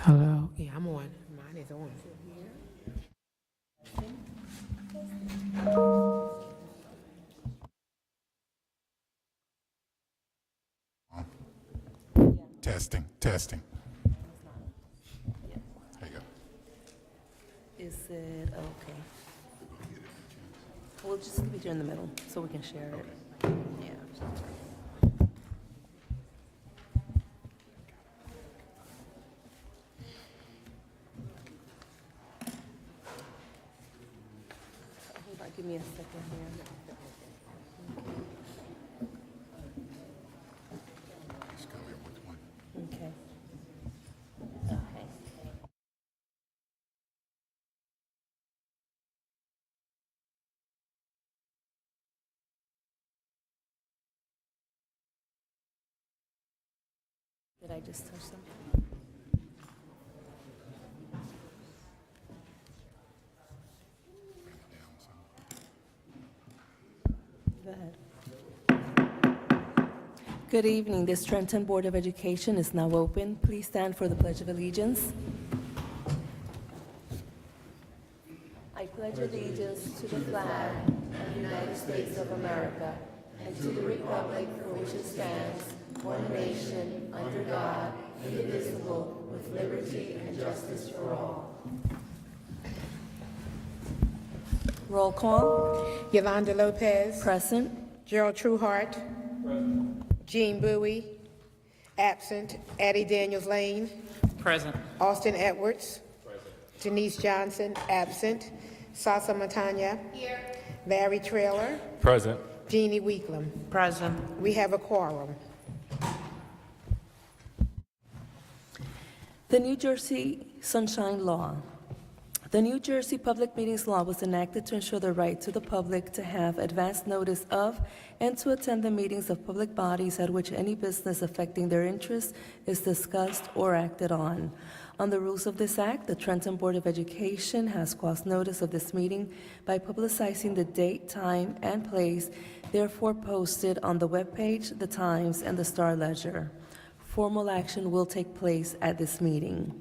Hello. Yeah, I'm on. Mine is on. Testing, testing. There you go. Is it okay? We'll just leave it here in the middle so we can share it. Yeah. Hold on, give me a second here. Just come here with one. Okay. Okay. Did I just touch something? Go ahead. Good evening. This Trenton Board of Education is now open. Please stand for the Pledge of Allegiance. I pledge allegiance to the flag of the United States of America and to the republic for which it stands, one nation, under God, indivisible, with liberty and justice for all. Roll call. Yolanda Lopez. Present. Gerald Trueheart. Jean Bowie. Absent. Addie Daniels Lane. Present. Austin Edwards. Denise Johnson. Absent. Sasa Matanya. Here. Larry Trailer. Present. Jeannie Weeklam. Present. We have a quorum. The New Jersey Sunshine Law. The New Jersey Public Meetings Law was enacted to ensure the right to the public to have advance notice of and to attend the meetings of public bodies at which any business affecting their interests is discussed or acted on. On the rules of this act, the Trenton Board of Education has caused notice of this meeting by publicizing the date, time, and place, therefore posted on the webpage, the Times, and the Star Ledger. Formal action will take place at this meeting.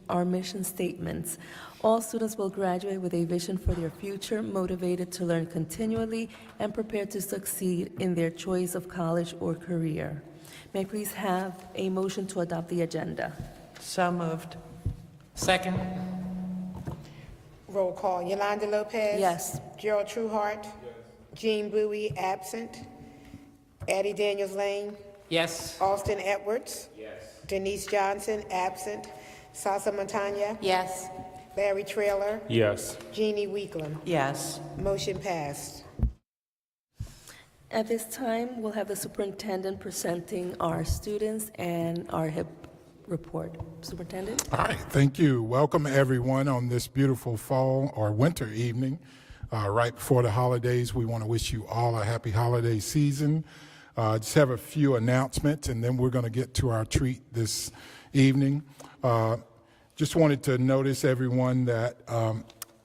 Our mission statements. All students will graduate with a vision for their future, motivated to learn continually, and prepared to succeed in their choice of college or career. May I please have a motion to adopt the agenda? So moved. Second. Roll call. Yolanda Lopez. Yes. Gerald Trueheart. Jean Bowie. Absent. Addie Daniels Lane. Yes. Austin Edwards. Yes. Denise Johnson. Absent. Sasa Matanya. Yes. Larry Trailer. Yes. Jeannie Weeklam. Yes. Motion passed. At this time, we'll have the superintendent presenting our students and our HIP report. Superintendent? All right, thank you. Welcome everyone on this beautiful fall or winter evening. Right before the holidays, we want to wish you all a happy holiday season. Just have a few announcements and then we're going to get to our treat this evening. Just wanted to notice everyone that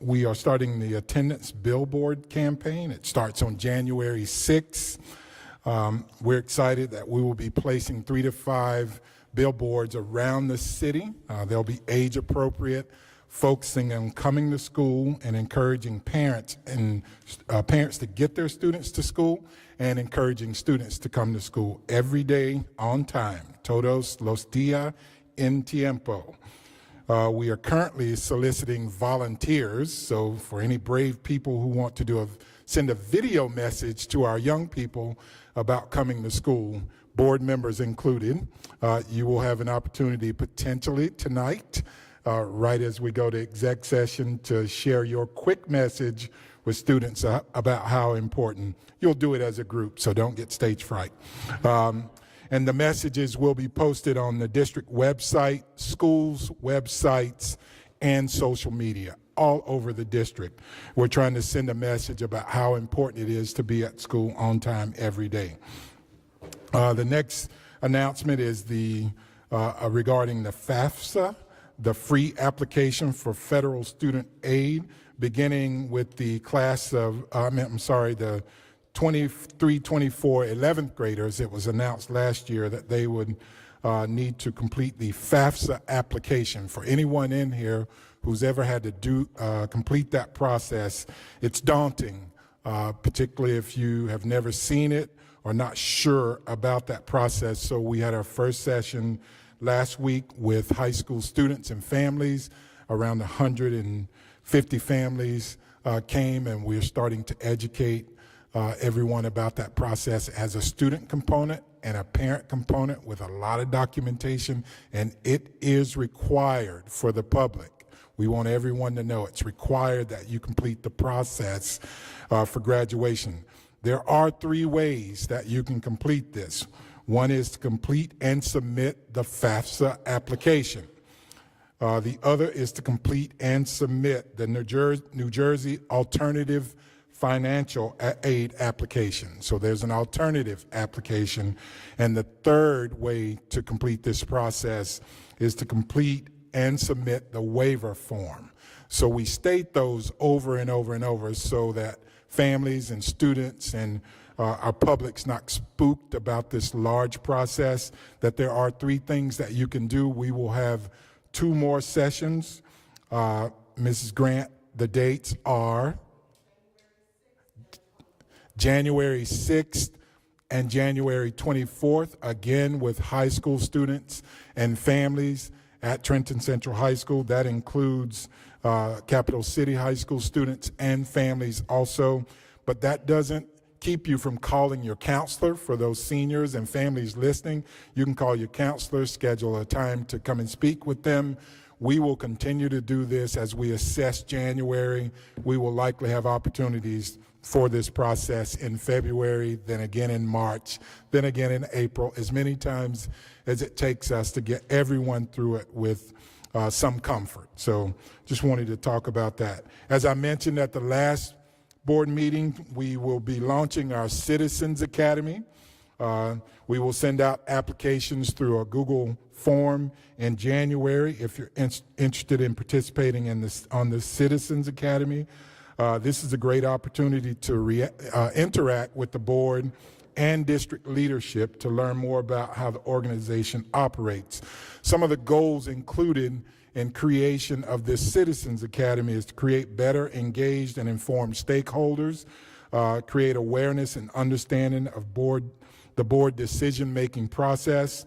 we are starting the attendance billboard campaign. It starts on January 6th. We're excited that we will be placing 3 to 5 billboards around the city. They'll be age appropriate, focusing on coming to school and encouraging parents to get their students to school and encouraging students to come to school every day on time. Todos los días en tiempo. We are currently soliciting volunteers, so for any brave people who want to send a video message to our young people about coming to school, board members included, you will have an opportunity potentially tonight, right as we go to exec session, to share your quick message with students about how important. You'll do it as a group, so don't get stage fright. And the messages will be posted on the district website, schools, websites, and social media all over the district. We're trying to send a message about how important it is to be at school on time every day. The next announcement is regarding the FAFSA, the free application for federal student aid, beginning with the class of, the 23, 24 11th graders. It was announced last year that they would need to complete the FAFSA application. For anyone in here who's ever had to complete that process, it's daunting, particularly if you have never seen it or not sure about that process. So we had our first session last week with high school students and families. Around 150 families came, and we're starting to educate everyone about that process as a student component and a parent component with a lot of documentation, and it is required for the public. We want everyone to know it's required that you complete the process for graduation. There are 3 ways that you can complete this. One is to complete and submit the FAFSA application. The other is to complete and submit the New Jersey Alternative Financial Aid application. So there's an alternative application. And the third way to complete this process is to complete and submit the waiver form. So we state those over and over and over so that families and students and our public's not spooked about this large process, that there are 3 things that you can do. We will have 2 more sessions. Mrs. Grant, the dates are January 6th and January 24th, again with high school students and families at Trenton Central High School. That includes Capital City High School students and families also, but that doesn't keep you from calling your counselor. For those seniors and families listening, you can call your counselor, schedule a time to come and speak with them. We will continue to do this as we assess January. We will likely have opportunities for this process in February, then again in March, then again in April, as many times as it takes us to get everyone through it with some comfort. So just wanted to talk about that. As I mentioned at the last board meeting, we will be launching our Citizens Academy. We will send out applications through a Google form in January if you're interested in participating in this on the Citizens Academy. This is a great opportunity to interact with the board and district leadership to learn more about how the organization operates. Some of the goals included in creation of this Citizens Academy is to create better engaged and informed stakeholders, create awareness and understanding of the board decision-making process,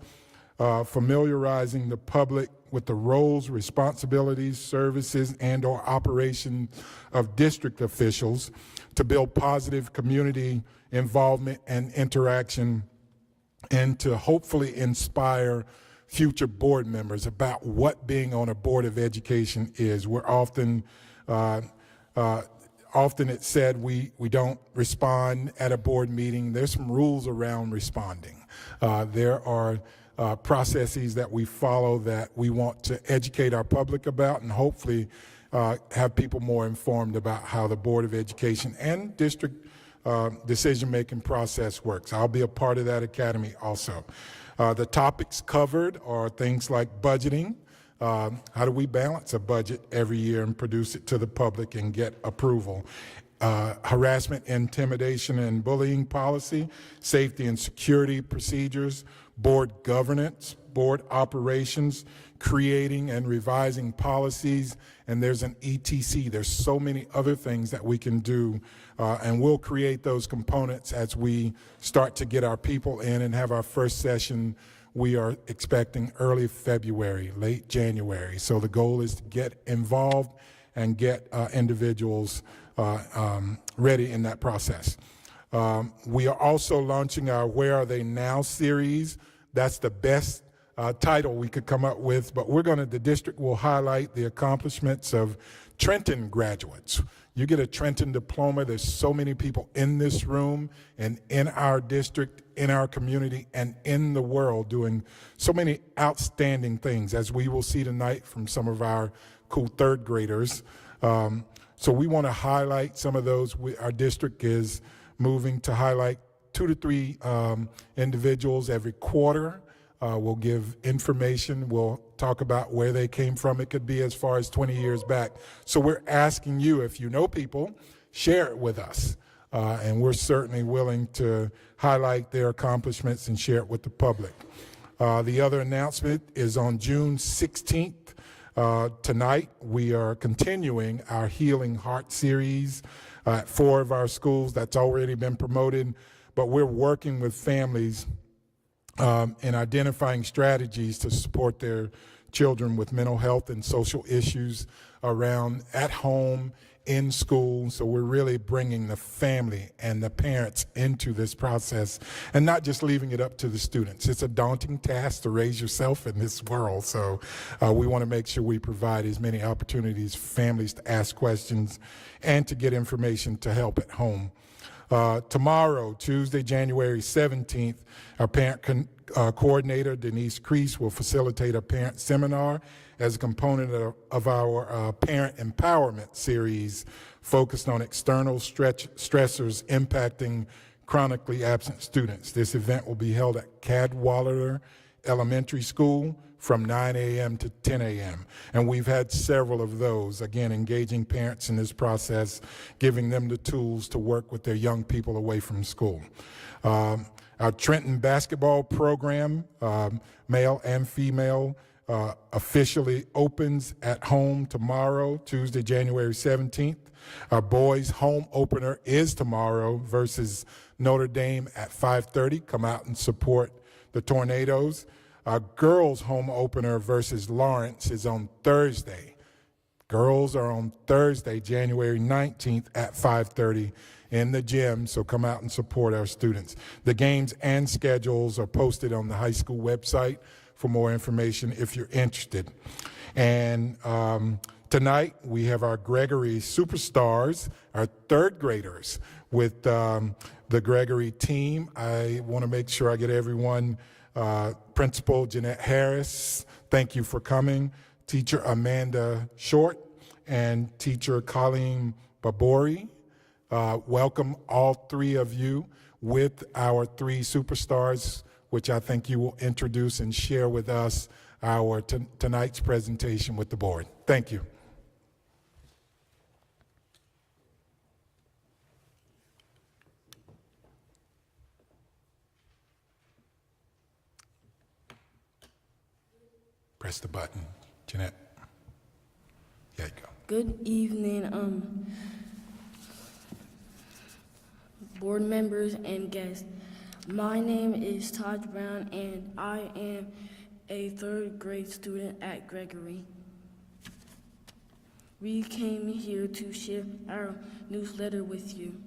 familiarizing the public with the roles, responsibilities, services, and/or operation of district officials to build positive community involvement and interaction, and to hopefully inspire future board members about what being on a board of education is. We're often it's said we don't respond at a board meeting. There's some rules around responding. There are processes that we follow that we want to educate our public about, and hopefully have people more informed about how the Board of Education and district decision-making process works. I'll be a part of that academy also. The topics covered are things like budgeting. How do we balance a budget every year and produce it to the public and get approval? Harassment, intimidation, and bullying policy, safety and security procedures, board governance, board operations, creating and revising policies, and there's an ETC. There's so many other things that we can do, and we'll create those components as we start to get our people in and have our first session. We are expecting early February, late January. So the goal is to get involved and get individuals ready in that process. We are also launching our Where Are They Now series. That's the best title we could come up with, but the district will highlight the accomplishments of Trenton graduates. You get a Trenton diploma. There's so many people in this room and in our district, in our community, and in the world doing so many outstanding things, as we will see tonight from some of our cool third graders. So we want to highlight some of those. Our district is moving to highlight 2 to 3 individuals every quarter. We'll give information. We'll talk about where they came from. It could be as far as 20 years back. So we're asking you, if you know people, share it with us. And we're certainly willing to highlight their accomplishments and share it with the public. The other announcement is on June 16th. Tonight, we are continuing our Healing Heart series at 4 of our schools. That's already been promoted, but we're working with families in identifying strategies to support their children with mental health and social issues around at home, in school. So we're really bringing the family and the parents into this process and not just leaving it up to the students. It's a daunting task to raise yourself in this world. So we want to make sure we provide as many opportunities for families to ask questions and to get information to help at home. Tomorrow, Tuesday, January 17th, our parent coordinator, Denise Crease, will facilitate a parent seminar as a component of our parent empowerment series focused on external stressors impacting chronically absent students. This event will be held at Cadwallader Elementary School from 9 a.m. to 10 a.m. And we've had several of those, again, engaging parents in this process, giving them the tools to work with their young people away from school. Our Trenton basketball program, male and female, officially opens at home tomorrow, Tuesday, January 17th. Our boys' home opener is tomorrow versus Notre Dame at 5:30. Come out and support the Tornadoes. Our girls' home opener versus Lawrence is on Thursday. Girls are on Thursday, January 19th at 5:30 in the gym, so come out and support our students. The games and schedules are posted on the high school website for more information if you're interested. And tonight we have our Gregory Superstars, our third graders with the Gregory team. I want to make sure I get everyone. Principal Jeanette Harris, thank you for coming. Teacher Amanda Short and Teacher Colleen Babori. Welcome all three of you with our 3 superstars, which I think you will introduce and share with us our tonight's presentation with the board. Thank you. Press the button, Jeanette. There you go. Good evening, board members and guests. My name is Todd Brown, and I am a 3rd grade student at Gregory. We came here to share our newsletter with you.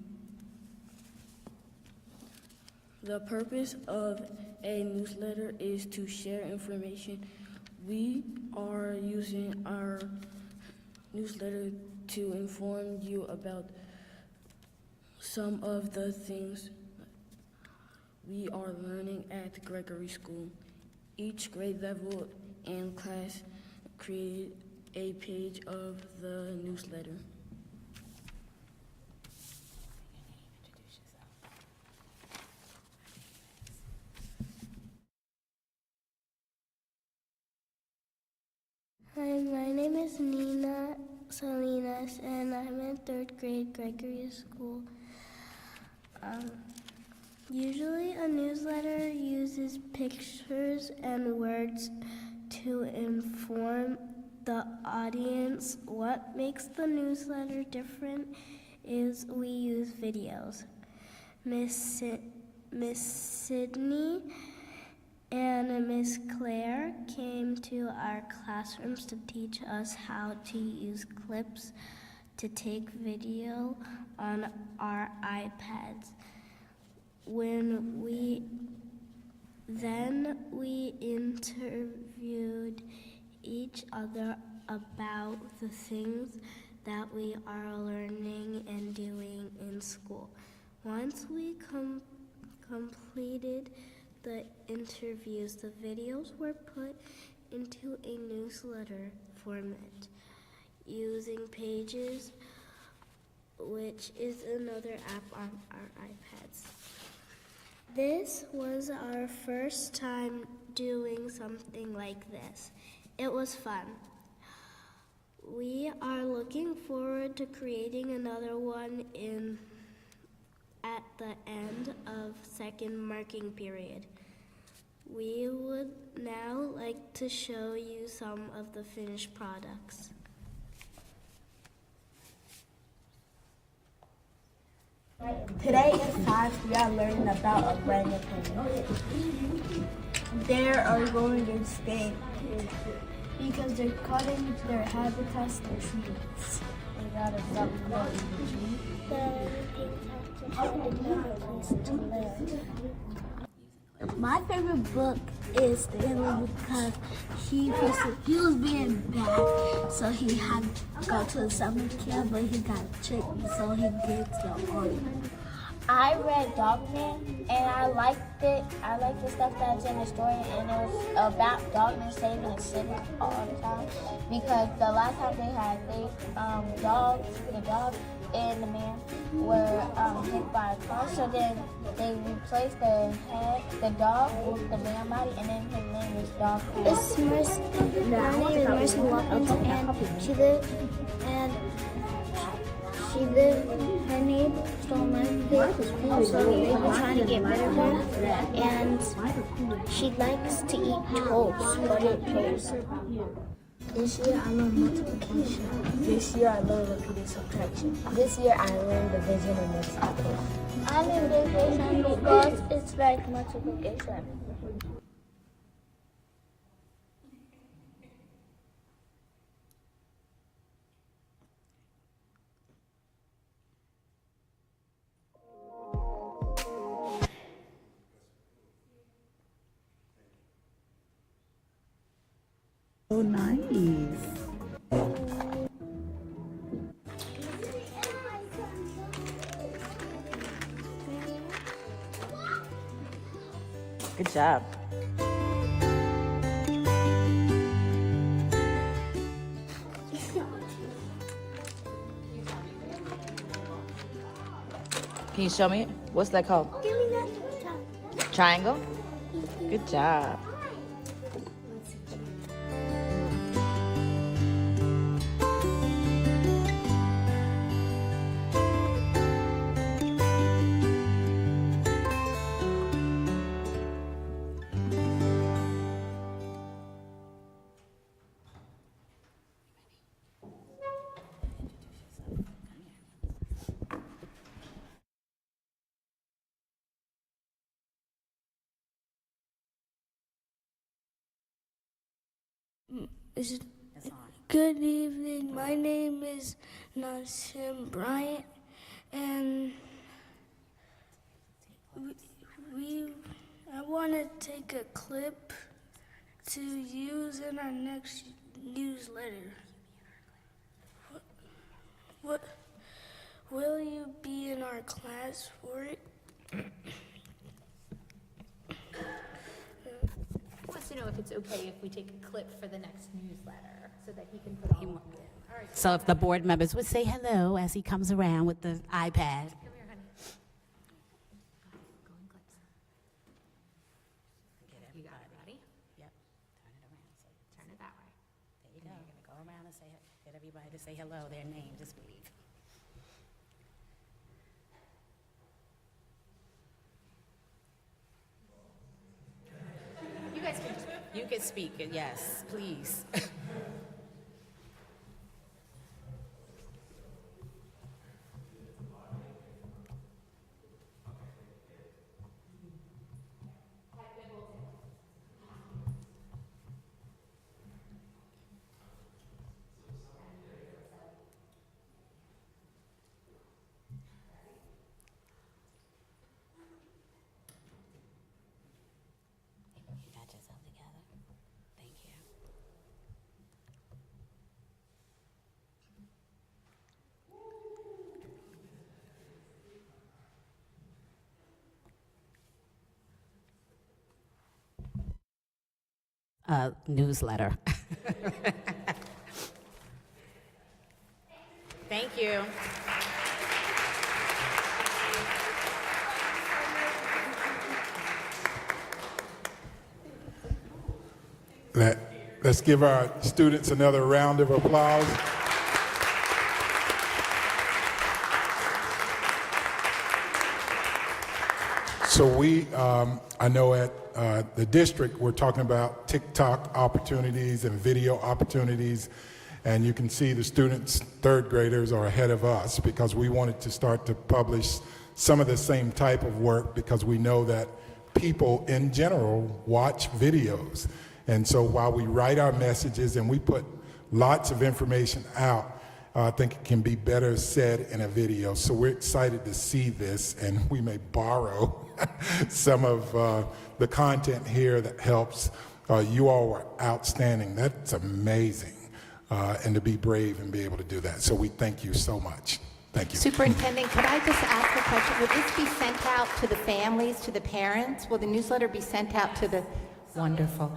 The purpose of a newsletter is to share information. We are using our newsletter to inform you about some of the things we are learning at Gregory School. Each grade level and class created a page of the newsletter. Hi, my name is Nina Salinas, and I'm in 3rd grade Gregory School. Usually a newsletter uses pictures and words to inform the audience. What makes the newsletter different is we use videos. Miss Sydney and Miss Claire came to our classrooms to teach us how to use clips to take video on our iPads. Then we interviewed each other about the things that we are learning and doing in school. Once we completed the interviews, the videos were put into a newsletter format using Pages, which is another app on our iPads. This was our first time doing something like this. It was fun. We are looking forward to creating another one at the end of 2nd marking period. We would now like to show you some of the finished products. Today in science, we are learning about orangutans. They are going extinct because they're cutting their habitats to trees. They gotta stop cutting. The orangutans have to find another place to live. My favorite book is Stanley because he was being bad, so he had to go to the summer camp, but he got tricked, so he gets the army. I read Dogman and I liked it. I liked the stuff that's in the story, and it was about Dogman saving a city all the time. Because the last time they had the dog and the man were hit by a car, so then they replaced the dog with the man body, and then his name was Dog. It's Mercy. My name is Mercy Watkins, and she lived. Her neighbor stole my pig, so they were trying to get rid of her. And she likes to eat toast, buttered toast. This year I learned multiplication. This year I learned repeated subtraction. This year I learned division and multiplication. I learned division because it's like multiplication. So nice. Good job. Can you show me it? What's that called? Triangle? Good job. Good evening. My name is Nassim Bryant, and I want to take a clip to use in our next newsletter. What will you be in our class for it? Wants to know if it's okay if we take a clip for the next newsletter so that he can put all of it. All right. So if the board members would say hello as he comes around with the iPad. Come here, honey. Go in clips. You got it. Ready? Yep. Turn it around. Turn it that way. There you go. You're gonna go around and say, get everybody to say hello, their name, just wave. You guys can just. You can speak, yes, please. You got yourself together. Thank you. Newsletter. Thank you. Let's give our students another round of applause. So I know at the district, we're talking about TikTok opportunities and video opportunities, and you can see the students, third graders, are ahead of us because we wanted to start to publish some of the same type of work because we know that people in general watch videos. And so while we write our messages and we put lots of information out, I think it can be better said in a video. So we're excited to see this, and we may borrow some of the content here that helps. You all were outstanding. That's amazing. And to be brave and be able to do that. So we thank you so much. Thank you. Superintendent, could I just ask a question? Will this be sent out to the families, to the parents? Will the newsletter be sent out to the... Wonderful.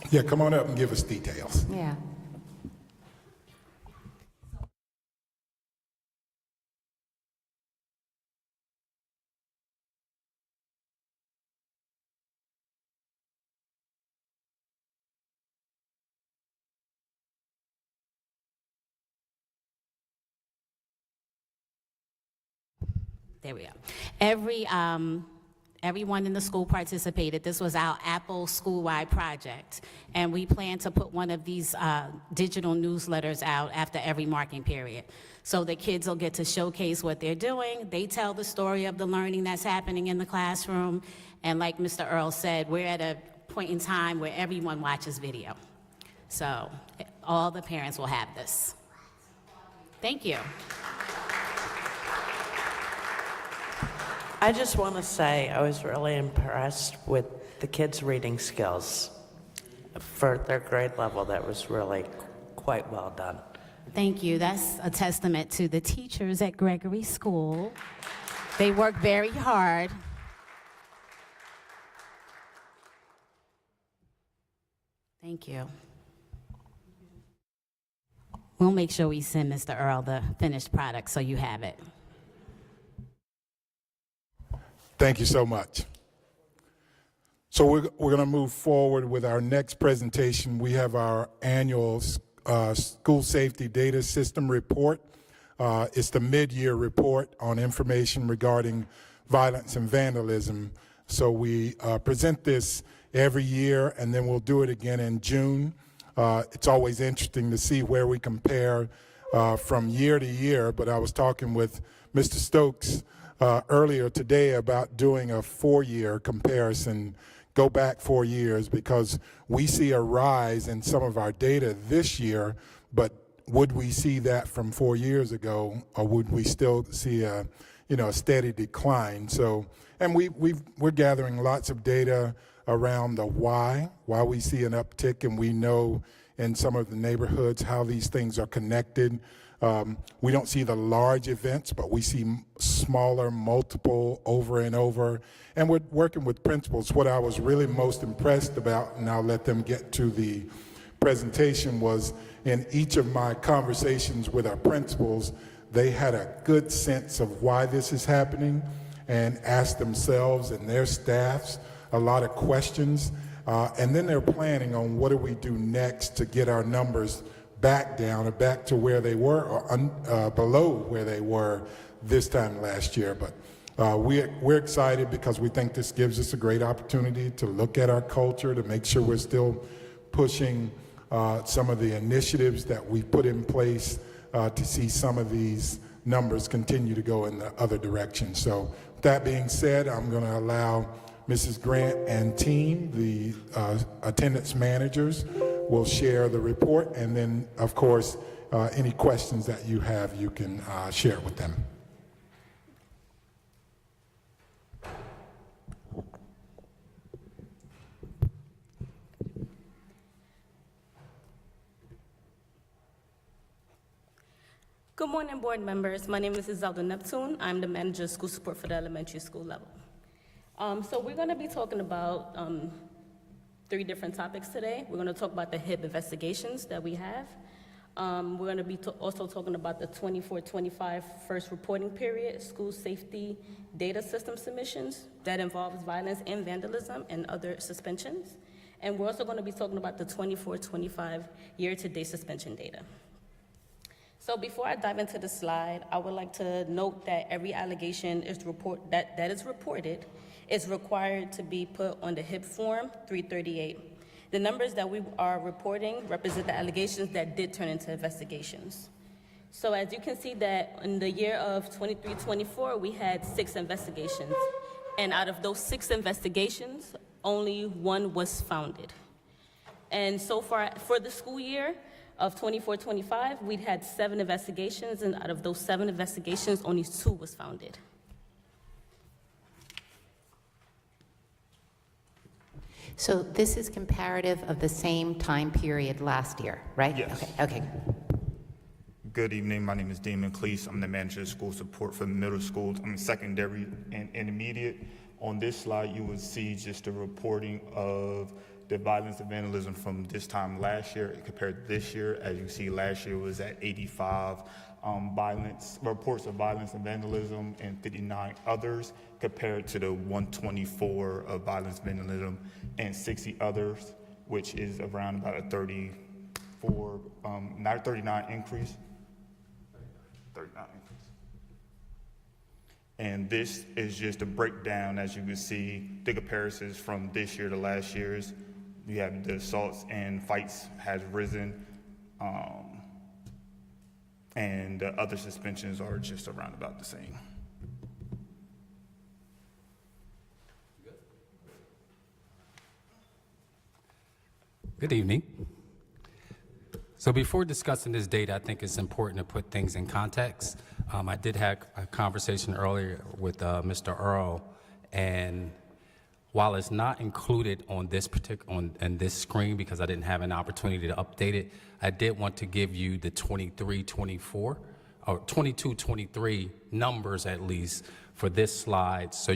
Yeah, come on up and give us details. Yeah. There we go. Everyone in the school participated. This was our Apple school-wide project, and we plan to put one of these digital newsletters out after every marking period. So the kids will get to showcase what they're doing. They tell the story of the learning that's happening in the classroom, and like Mr. Earl said, we're at a point in time where everyone watches video. So all the parents will have this. Thank you. I just want to say I was really impressed with the kids' reading skills for their grade level. That was really quite well done. Thank you. That's a testament to the teachers at Gregory School. They work very hard. Thank you. We'll make sure we send Mr. Earl the finished product so you have it. Thank you so much. So we're going to move forward with our next presentation. We have our annual School Safety Data System Report. It's the mid-year report on information regarding violence and vandalism. So we present this every year, and then we'll do it again in June. It's always interesting to see where we compare from year to year, but I was talking with Mr. Stokes earlier today about doing a 4-year comparison, go back 4 years, because we see a rise in some of our data this year, but would we see that from 4 years ago, or would we still see a steady decline? So, and we're gathering lots of data around the why we see an uptick, and we know in some of the neighborhoods how these things are connected. We don't see the large events, but we see smaller, multiple, over and over. And we're working with principals. What I was really most impressed about, and I'll let them get to the presentation, was in each of my conversations with our principals, they had a good sense of why this is happening and asked themselves and their staffs a lot of questions. And then they're planning on what do we do next to get our numbers back down or back to where they were or below where they were this time last year. But we're excited because we think this gives us a great opportunity to look at our culture, to make sure we're still pushing some of the initiatives that we put in place to see some of these numbers continue to go in the other direction. So with that being said, I'm going to allow Mrs. Grant and team, the attendance managers, will share the report, and then, of course, any questions that you have, you can share with them. Good morning, board members. My name is Zelda Neptune. I'm the manager of school support for the elementary school level. So we're going to be talking about 3 different topics today. We're going to talk about the HIP investigations that we have. We're going to be also talking about the 24-25 first reporting period, school safety data system submissions that involves violence and vandalism and other suspensions. And we're also going to be talking about the 24-25 year-to-date suspension data. So before I dive into the slide, I would like to note that every allegation is that is reported is required to be put on the HIP form 338. The numbers that we are reporting represent the allegations that did turn into investigations. So as you can see that in the year of 23-24, we had 6 investigations. And out of those 6 investigations, only 1 was founded. And so far, for the school year of 24-25, we'd had 7 investigations, and out of those 7 investigations, only 2 was founded. So this is comparative of the same time period last year, right? Yes. Okay. Good evening. My name is Damon Cleese. I'm the manager of school support for middle schools. I'm secondary and intermediate. On this slide, you will see just a reporting of the violence and vandalism from this time last year compared to this year. As you see, last year was at 85 reports of violence and vandalism and 59 others, compared to the 124 of violence, vandalism, and 60 others, which is around about a 39 increase. 39 increase. And this is just a breakdown, as you can see, the comparisons from this year to last year's. You have the assaults and fights has risen, and the other suspensions are just around about the same. Good evening. So before discussing this data, I think it's important to put things in context. I did have a conversation earlier with Mr. Earl, and while it's not included on this on this screen because I didn't have an opportunity to update it, I did want to give you the 23-24 or 22-23 numbers at least for this slide, so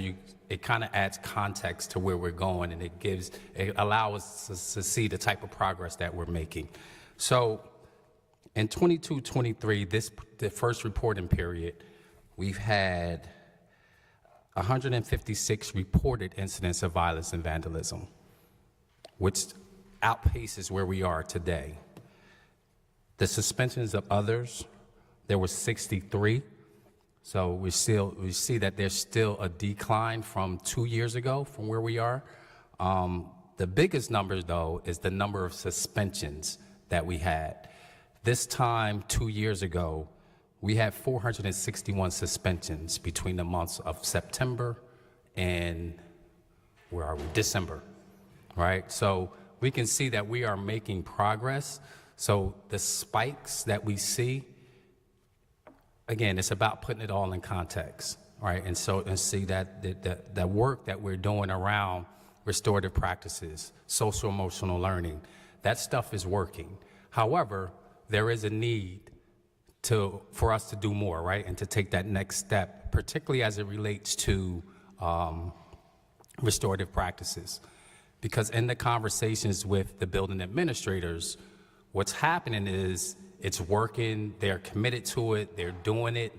it kind of adds context to where we're going, and it allows us to see the type of progress that we're making. So in 22-23, the first reporting period, we've had 156 reported incidents of violence and vandalism, which outpaces where we are today. The suspensions of others, there were 63. So we see that there's still a decline from 2 years ago from where we are. The biggest number, though, is the number of suspensions that we had. This time, 2 years ago, we had 461 suspensions between the months of September and, December, right? So we can see that we are making progress. So the spikes that we see, again, it's about putting it all in context, right? And see that the work that we're doing around restorative practices, social emotional learning, that stuff is working. However, there is a need for us to do more, right? And to take that next step, particularly as it relates to restorative practices. Because in the conversations with the building administrators, what's happening is it's working, they're committed to it, they're doing it,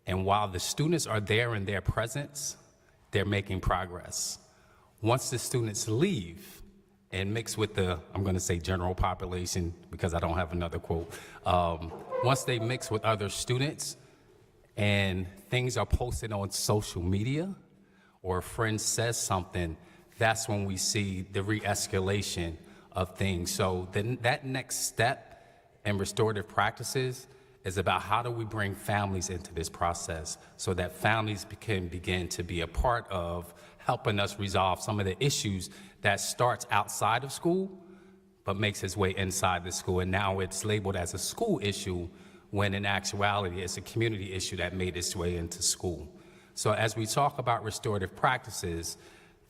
and while the students are there in their presence, they're making progress. Once the students leave and mix with the, I'm gonna say general population because I don't have another quote, once they mix with other students and things are posted on social media or a friend says something, that's when we see the re-escalation of things. So then that next step in restorative practices is about how do we bring families into this process so that families can begin to be a part of helping us resolve some of the issues that starts outside of school but makes its way inside the school. And now it's labeled as a school issue when in actuality it's a community issue that made its way into school. So as we talk about restorative practices,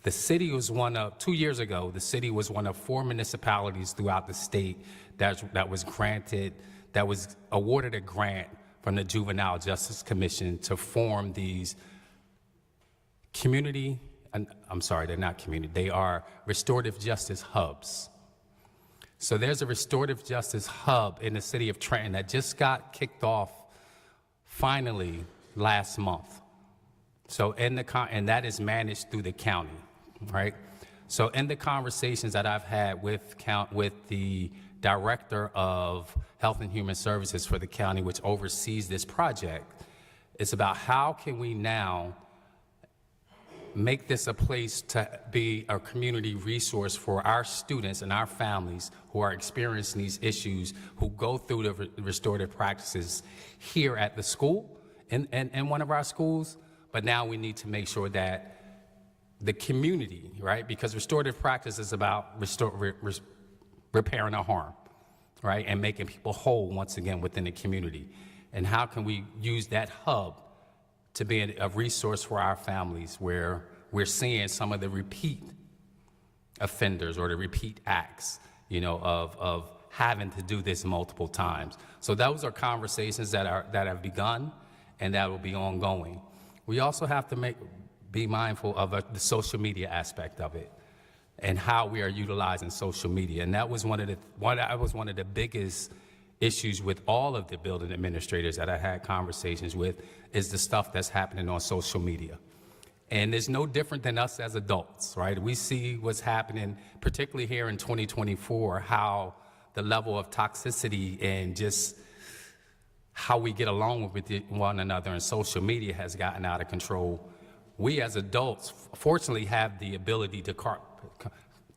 the city was 2 years ago, the city was one of 4 municipalities throughout the state that was awarded a grant from the Juvenile Justice Commission to form these community, I'm sorry, they're not community, they are restorative justice hubs. So there's a restorative justice hub in the city of Trenton that just got kicked off finally last month. So and that is managed through the county, right? So in the conversations that I've had with the Director of Health and Human Services for the county, which oversees this project. It's about how can we now make this a place to be a community resource for our students and our families who are experiencing these issues, who go through the restorative practices here at the school, in one of our schools. But now we need to make sure that the community, right? Because restorative practice is about repairing a harm, right? And making people whole once again within the community. And how can we use that hub to be a resource for our families where we're seeing some of the repeat offenders or the repeat acts, you know, of having to do this multiple times. So those are conversations that have begun and that will be ongoing. We also have to be mindful of the social media aspect of it and how we are utilizing social media. And that was one of the biggest issues with all of the building administrators that I had conversations with, is the stuff that's happening on social media. And it's no different than us as adults, right? We see what's happening, particularly here in 2024, how the level of toxicity and just how we get along with one another and social media has gotten out of control. We as adults, fortunately, have the ability to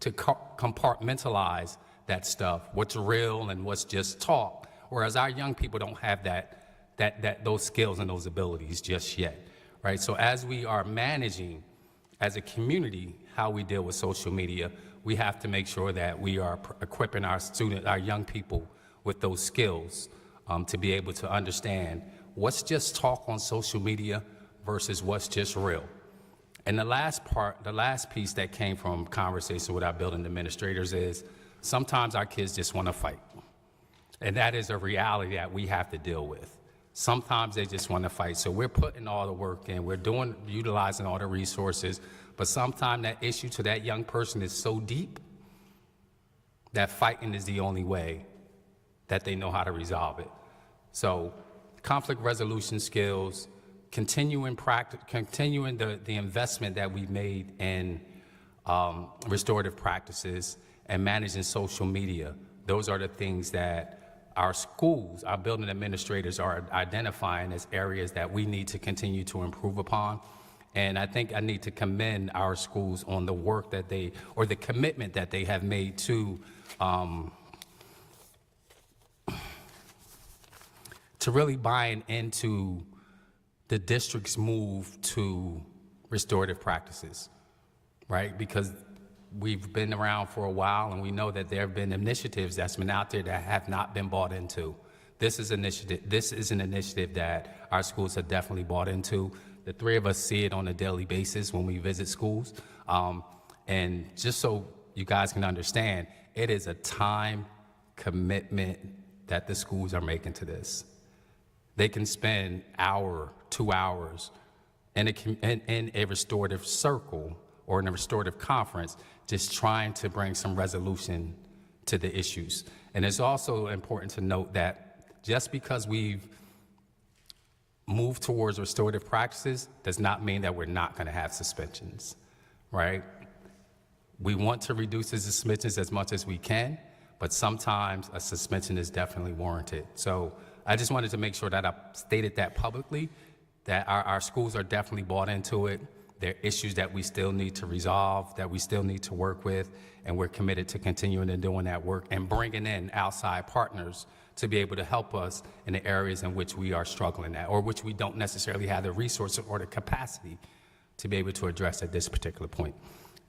compartmentalize that stuff, what's real and what's just talk, whereas our young people don't have those skills and those abilities just yet, right? So as we are managing as a community how we deal with social media, we have to make sure that we are equipping our young people with those skills to be able to understand what's just talk on social media versus what's just real. And the last piece that came from conversation with our building administrators is sometimes our kids just want to fight. And that is a reality that we have to deal with. Sometimes they just want to fight. So we're putting all the work in, we're utilizing all the resources, but sometimes that issue to that young person is so deep that fighting is the only way that they know how to resolve it. So conflict resolution skills, continuing the investment that we've made in restorative practices and managing social media. Those are the things that our schools, our building administrators are identifying as areas that we need to continue to improve upon. And I think I need to commend our schools on the work that the commitment that they have made to really buying into the district's move to restorative practices, right? Because we've been around for a while and we know that there have been initiatives that's been out there that have not been bought into. This is an initiative that our schools have definitely bought into. The three of us see it on a daily basis when we visit schools. And just so you guys can understand, it is a time commitment that the schools are making to this. They can spend hour, 2 hours in a restorative circle or in a restorative conference, just trying to bring some resolution to the issues. And it's also important to note that just because we've moved towards restorative practices does not mean that we're not going to have suspensions, right? We want to reduce the suspensions as much as we can, but sometimes a suspension is definitely warranted. So I just wanted to make sure that I stated that publicly, that our schools are definitely bought into it. There are issues that we still need to resolve, that we still need to work with, and we're committed to continuing and doing that work and bringing in outside partners to be able to help us in the areas in which we are struggling at, or which we don't necessarily have the resources or the capacity to be able to address at this particular point.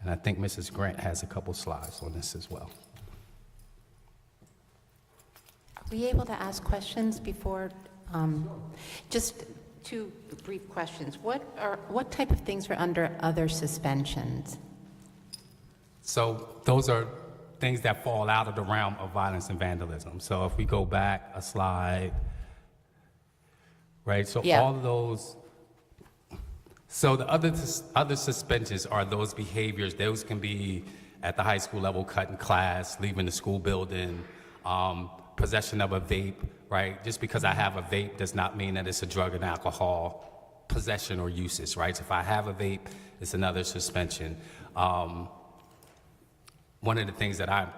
And I think Mrs. Grant has a couple slides on this as well. Are we able to ask questions before, just 2 brief questions. What type of things are under other suspensions? So those are things that fall out of the realm of violence and vandalism. So if we go back a slide, right? So all of those, so the other suspensions are those behaviors. Those can be at the high school level, cutting class, leaving the school building, possession of a vape, right? Just because I have a vape does not mean that it's a drug and alcohol possession or usage, right? So if I have a vape, it's another suspension. One of the things that I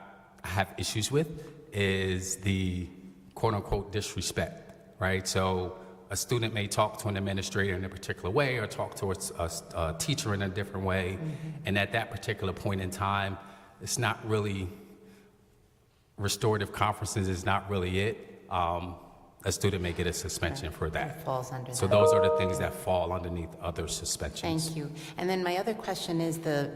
have issues with is the quote-unquote disrespect, right? So a student may talk to an administrator in a particular way or talk to a teacher in a different way, and at that particular point in time, it's not really, restorative conferences is not really it. A student may get a suspension for that. It falls under So that. those are the things that fall underneath other suspensions. Thank you. And then my other question is the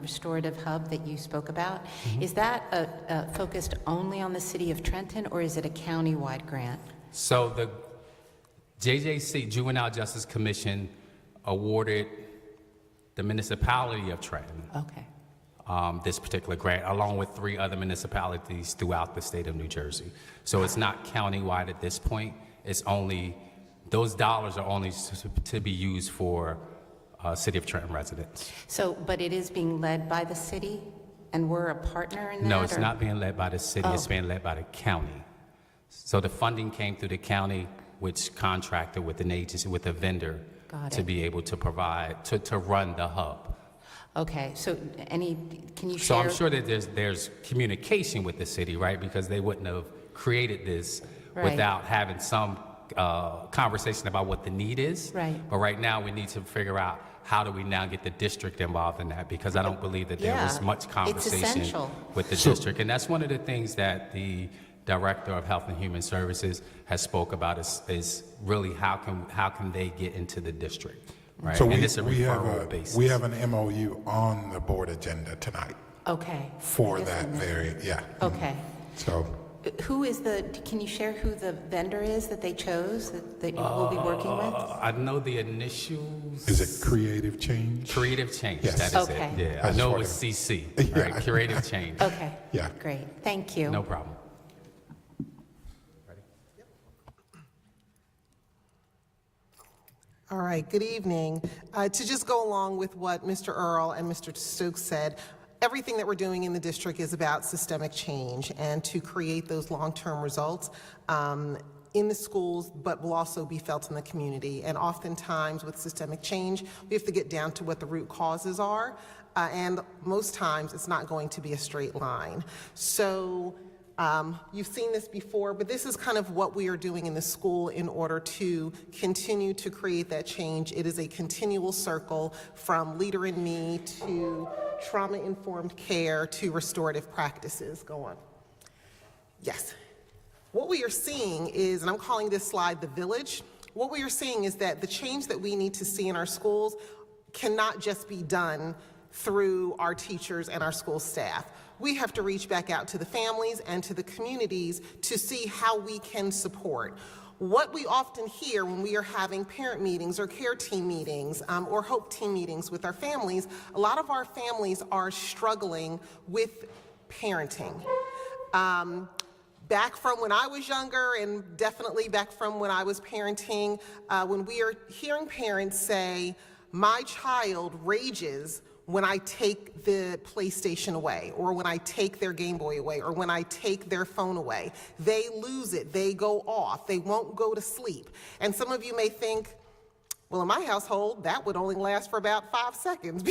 restorative hub that you spoke about. Is that focused only on the city of Trenton, or is it a county-wide grant? So the JJC, Juvenile Justice Commission, awarded the municipality of Trenton Okay. This particular grant, along with 3 other municipalities throughout the state of New Jersey. So it's not countywide at this point. It's only, those dollars are only to be used for City of Trenton residents. So, but it is being led by the city, and we're a partner in that? No, it's or- not being led by the city, it's Oh. being led by the county. So the funding came through the county, which contracted with an agency, with a vendor, Got to it. be able to provide, to run the hub. Okay, so can you So share? I'm sure that there's communication with the city, right? Because they wouldn't have created this Right. without having some conversation about what the need is. Right. But right now, we need to figure out how do we now get the district involved in that? Because I don't believe that there was Yeah, much it's conversation essential. with the district. And that's one of the things that the Director of Health and Human Services has spoke about is really how can they get into the district, right? So and we, it's a we have referral basis. we have an MOU on the board agenda tonight Okay. for Yes, that and then- very, yeah. Okay. So Who is can you share who the vendor is that they chose, that you will be working with? I know the initials. is it Creative Change? Creative Change, Yes. that is Okay. it. Yeah, I I just know it wanted was to- CC, Yeah. right? Creative Change. Okay. Yeah. Great, thank you. No problem. All right, good evening. To just go along with what Mr. Earl and Mr. Stokes said, everything that we're doing in the district is about systemic change and to create those long-term results in the schools, but will also be felt in the community. And oftentimes with systemic change, we have to get down to what the root causes are. And most times it's not going to be a straight line. So you've seen this before, but this is kind of what we are doing in the school in order to continue to create that change. It is a continual circle from Leader in Me to trauma-informed care to restorative practices. Go on. Yes. What we are seeing is, and I'm calling this slide the village, what we are seeing is that the change that we need to see in our schools cannot just be done through our teachers and our school staff. We have to reach back out to the families and to the communities to see how we can support. What we often hear when we are having parent meetings or care team meetings or hope team meetings with our families, a lot of our families are struggling with parenting. Back from when I was younger and definitely back from when I was parenting, when we are hearing parents say, my child rages when I take the PlayStation away, or when I take their Game Boy away, or when I take their phone away. They lose it, they go off, they won't go to sleep. And some of you may think, well, in my household, that would only last for about 5 seconds.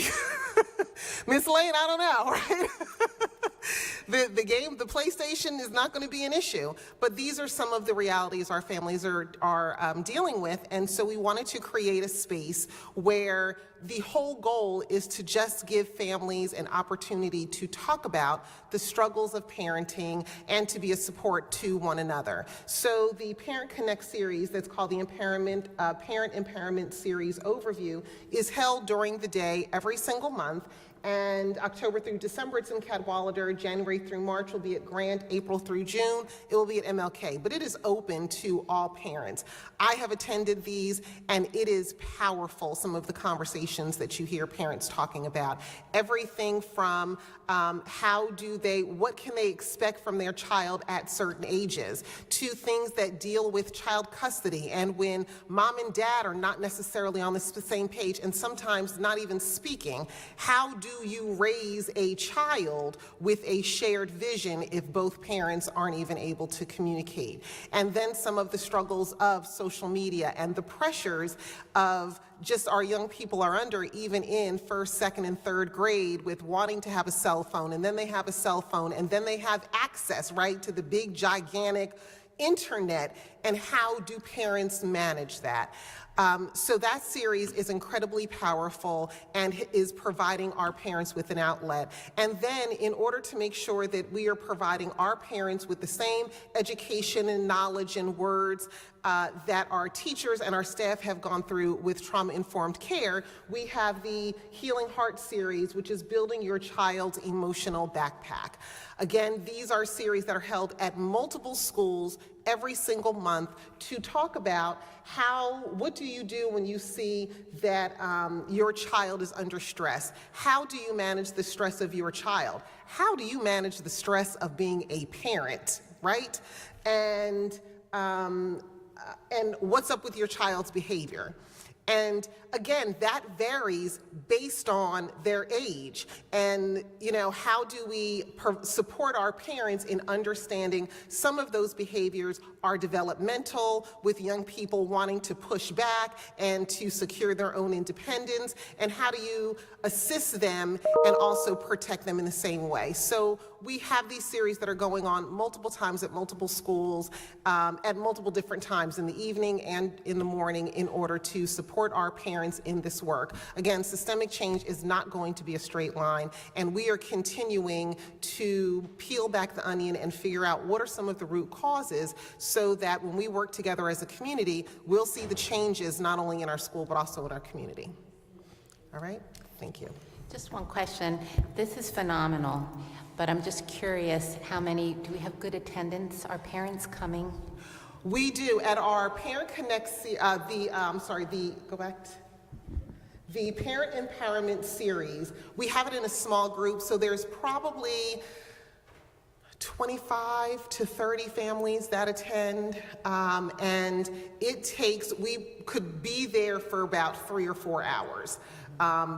Miss Lane, I don't know, right? The PlayStation is not going to be an issue, but these are some of the realities our families are dealing with, and so we wanted to create a space where the whole goal is to just give families an opportunity to talk about the struggles of parenting and to be a support to one another. So the Parent Connect series that's called the Parent Empowerment Series Overview is held during the day every single month. And October through December, it's in Cadwalader. January through March will be at Grant. April through June, it will be at MLK. But it is open to all parents. I have attended these, and it is powerful, some of the conversations that you hear parents talking about. Everything from what can they expect from their child at certain ages, to things that deal with child custody, and when mom and dad are not necessarily on the same page, and sometimes not even speaking, how do you raise a child with a shared vision if both parents aren't even able to communicate. And then some of the struggles of social media and the pressures of just our young people are under, even in first, second, and third grade, with wanting to have a cell phone, and then they have a cell phone, and then they have access, right, to the big, gigantic internet, and how do parents manage that? So that series is incredibly powerful and is providing our parents with an outlet. And then in order to make sure that we are providing our parents with the same education and knowledge and words that our teachers and our staff have gone through with trauma-informed care, we have the Healing Heart series, which is building your child's emotional backpack. Again, these are series that are held at multiple schools every single month to talk about what do you do when you see that your child is under stress? How do you manage the stress of your child? How do you manage the stress of being a parent, right? And what's up with your child's behavior? And again, that varies based on their age. And, how do we support our parents in understanding some of those behaviors are developmental, with young people wanting to push back and to secure their own independence? And how do you assist them and also protect them in the same way? So we have these series that are going on multiple times at multiple schools, at multiple different times in the evening and in the morning, in order to support our parents in this work. Again, systemic change is not going to be a straight line, and we are continuing to peel back the onion and figure out what are some of the root causes, so that when we work together as a community, we'll see the changes not only in our school but also in our community. All right? Thank you. Just one question. This is phenomenal, but I'm just curious, do we have good attendance? Are parents coming? We do. At our Parent Connect, the Parent Empowerment Series, we have it in a small group, so there's probably 25 to 30 families that attend, and we could be there for about 3 or 4 hours.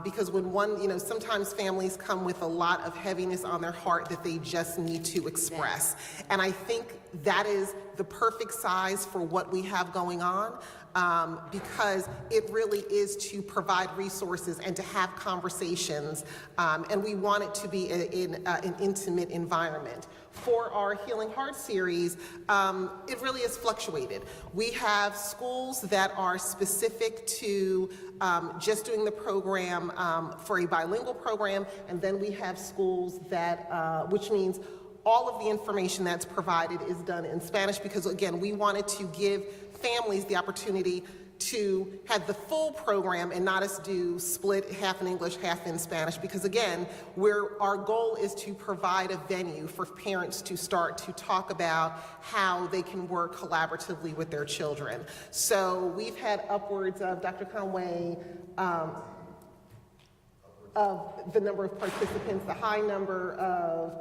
Because when sometimes families come with a lot of heaviness on their heart that they just need to express. And I think that is the perfect size for what we have going on, because it really is to provide resources and to have conversations, and we want it to be in an intimate environment. For our Healing Heart series, it really has fluctuated. We have schools that are specific to just doing the program for a bilingual program, and then we have schools that, which means all of the information that's provided is done in Spanish, because again, we wanted to give families the opportunity to have the full program and not us do split, half in English, half in Spanish, because again, our goal is to provide a venue for parents to start to talk about how they can work collaboratively with their children. So we've had upwards of, Dr. Conway, of the number of participants, the high number of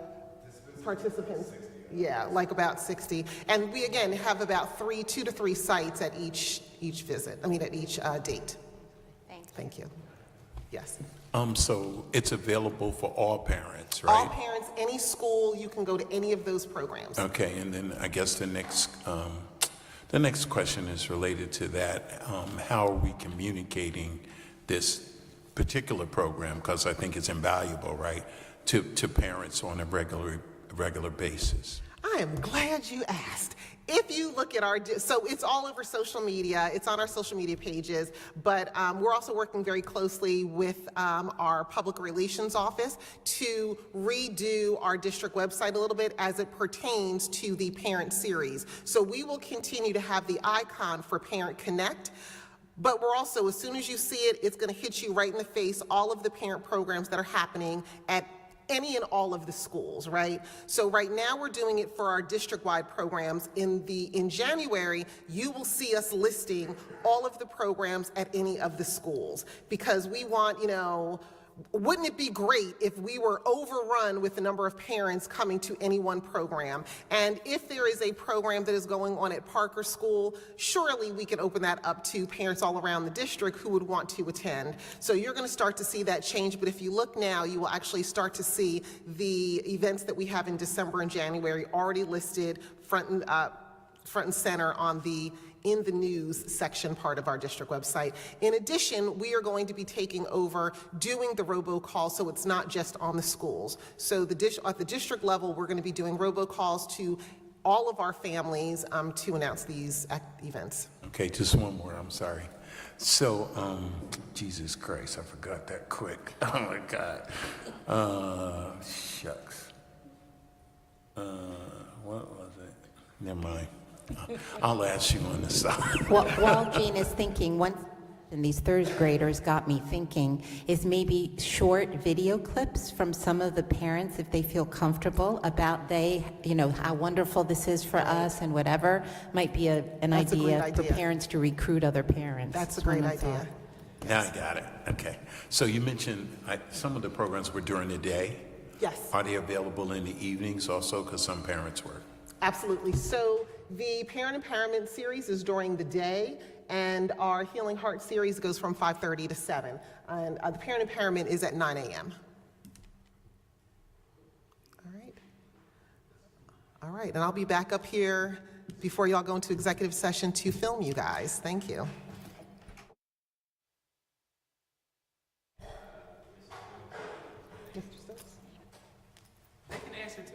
participants. Yeah, like about 60. And we, again, have about 2 to 3 sites at each date. Thank you. Yes. So it's available for all parents, right? All parents, any school, you can go to any of those programs. Okay, and then I guess the next question is related to that. How are we communicating this particular program? Because I think it's invaluable, right, to parents on a regular basis. I am glad you asked. If you look at so it's all over social media, it's on our social media pages, but we're also working very closely with our public relations office to redo our district website a little bit as it pertains to the parent series. So we will continue to have the icon for Parent Connect, but we're also, as soon as you see it, it's going to hit you right in the face, all of the parent programs that are happening at any and all of the schools, right? So right now we're doing it for our district-wide programs. In January, you will see us listing all of the programs at any of the schools, because we want, wouldn't it be great if we were overrun with the number of parents coming to any one program? And if there is a program that is going on at Parker School, surely we can open that up to parents all around the district who would want to attend. So you're going to start to see that change, but if you look now, you will actually start to see the events that we have in December and January already listed front and center on the in the news section part of our district website. In addition, we are going to be taking over doing the robocall, so it's not just on the schools. So at the district level, we're going to be doing robocalls to all of our families to announce these events. Okay, just one more, I'm sorry. So, Jesus Christ, I forgot that quick. Oh my God. Shucks. What was it? Never mind. I'll ask you on the side. While Jane is thinking, one thing these third graders got me thinking is maybe short video clips from some of the parents, if they feel comfortable about how wonderful this is for us and whatever, might be an idea for parents to recruit other parents. That's a great idea. Yeah, I got it. Okay. So you mentioned some of the programs were during the day. Yes. Are they available in the evenings also? Because some parents work. Absolutely. So the Parent Empowerment Series is during the day, and our Healing Heart Series goes from 5:30 to 7. And the Parent Empowerment is at 9 a.m. All right, and I'll be back up here before y'all go into executive session to film you guys. Thank you. Mr. Stokes? I can answer too.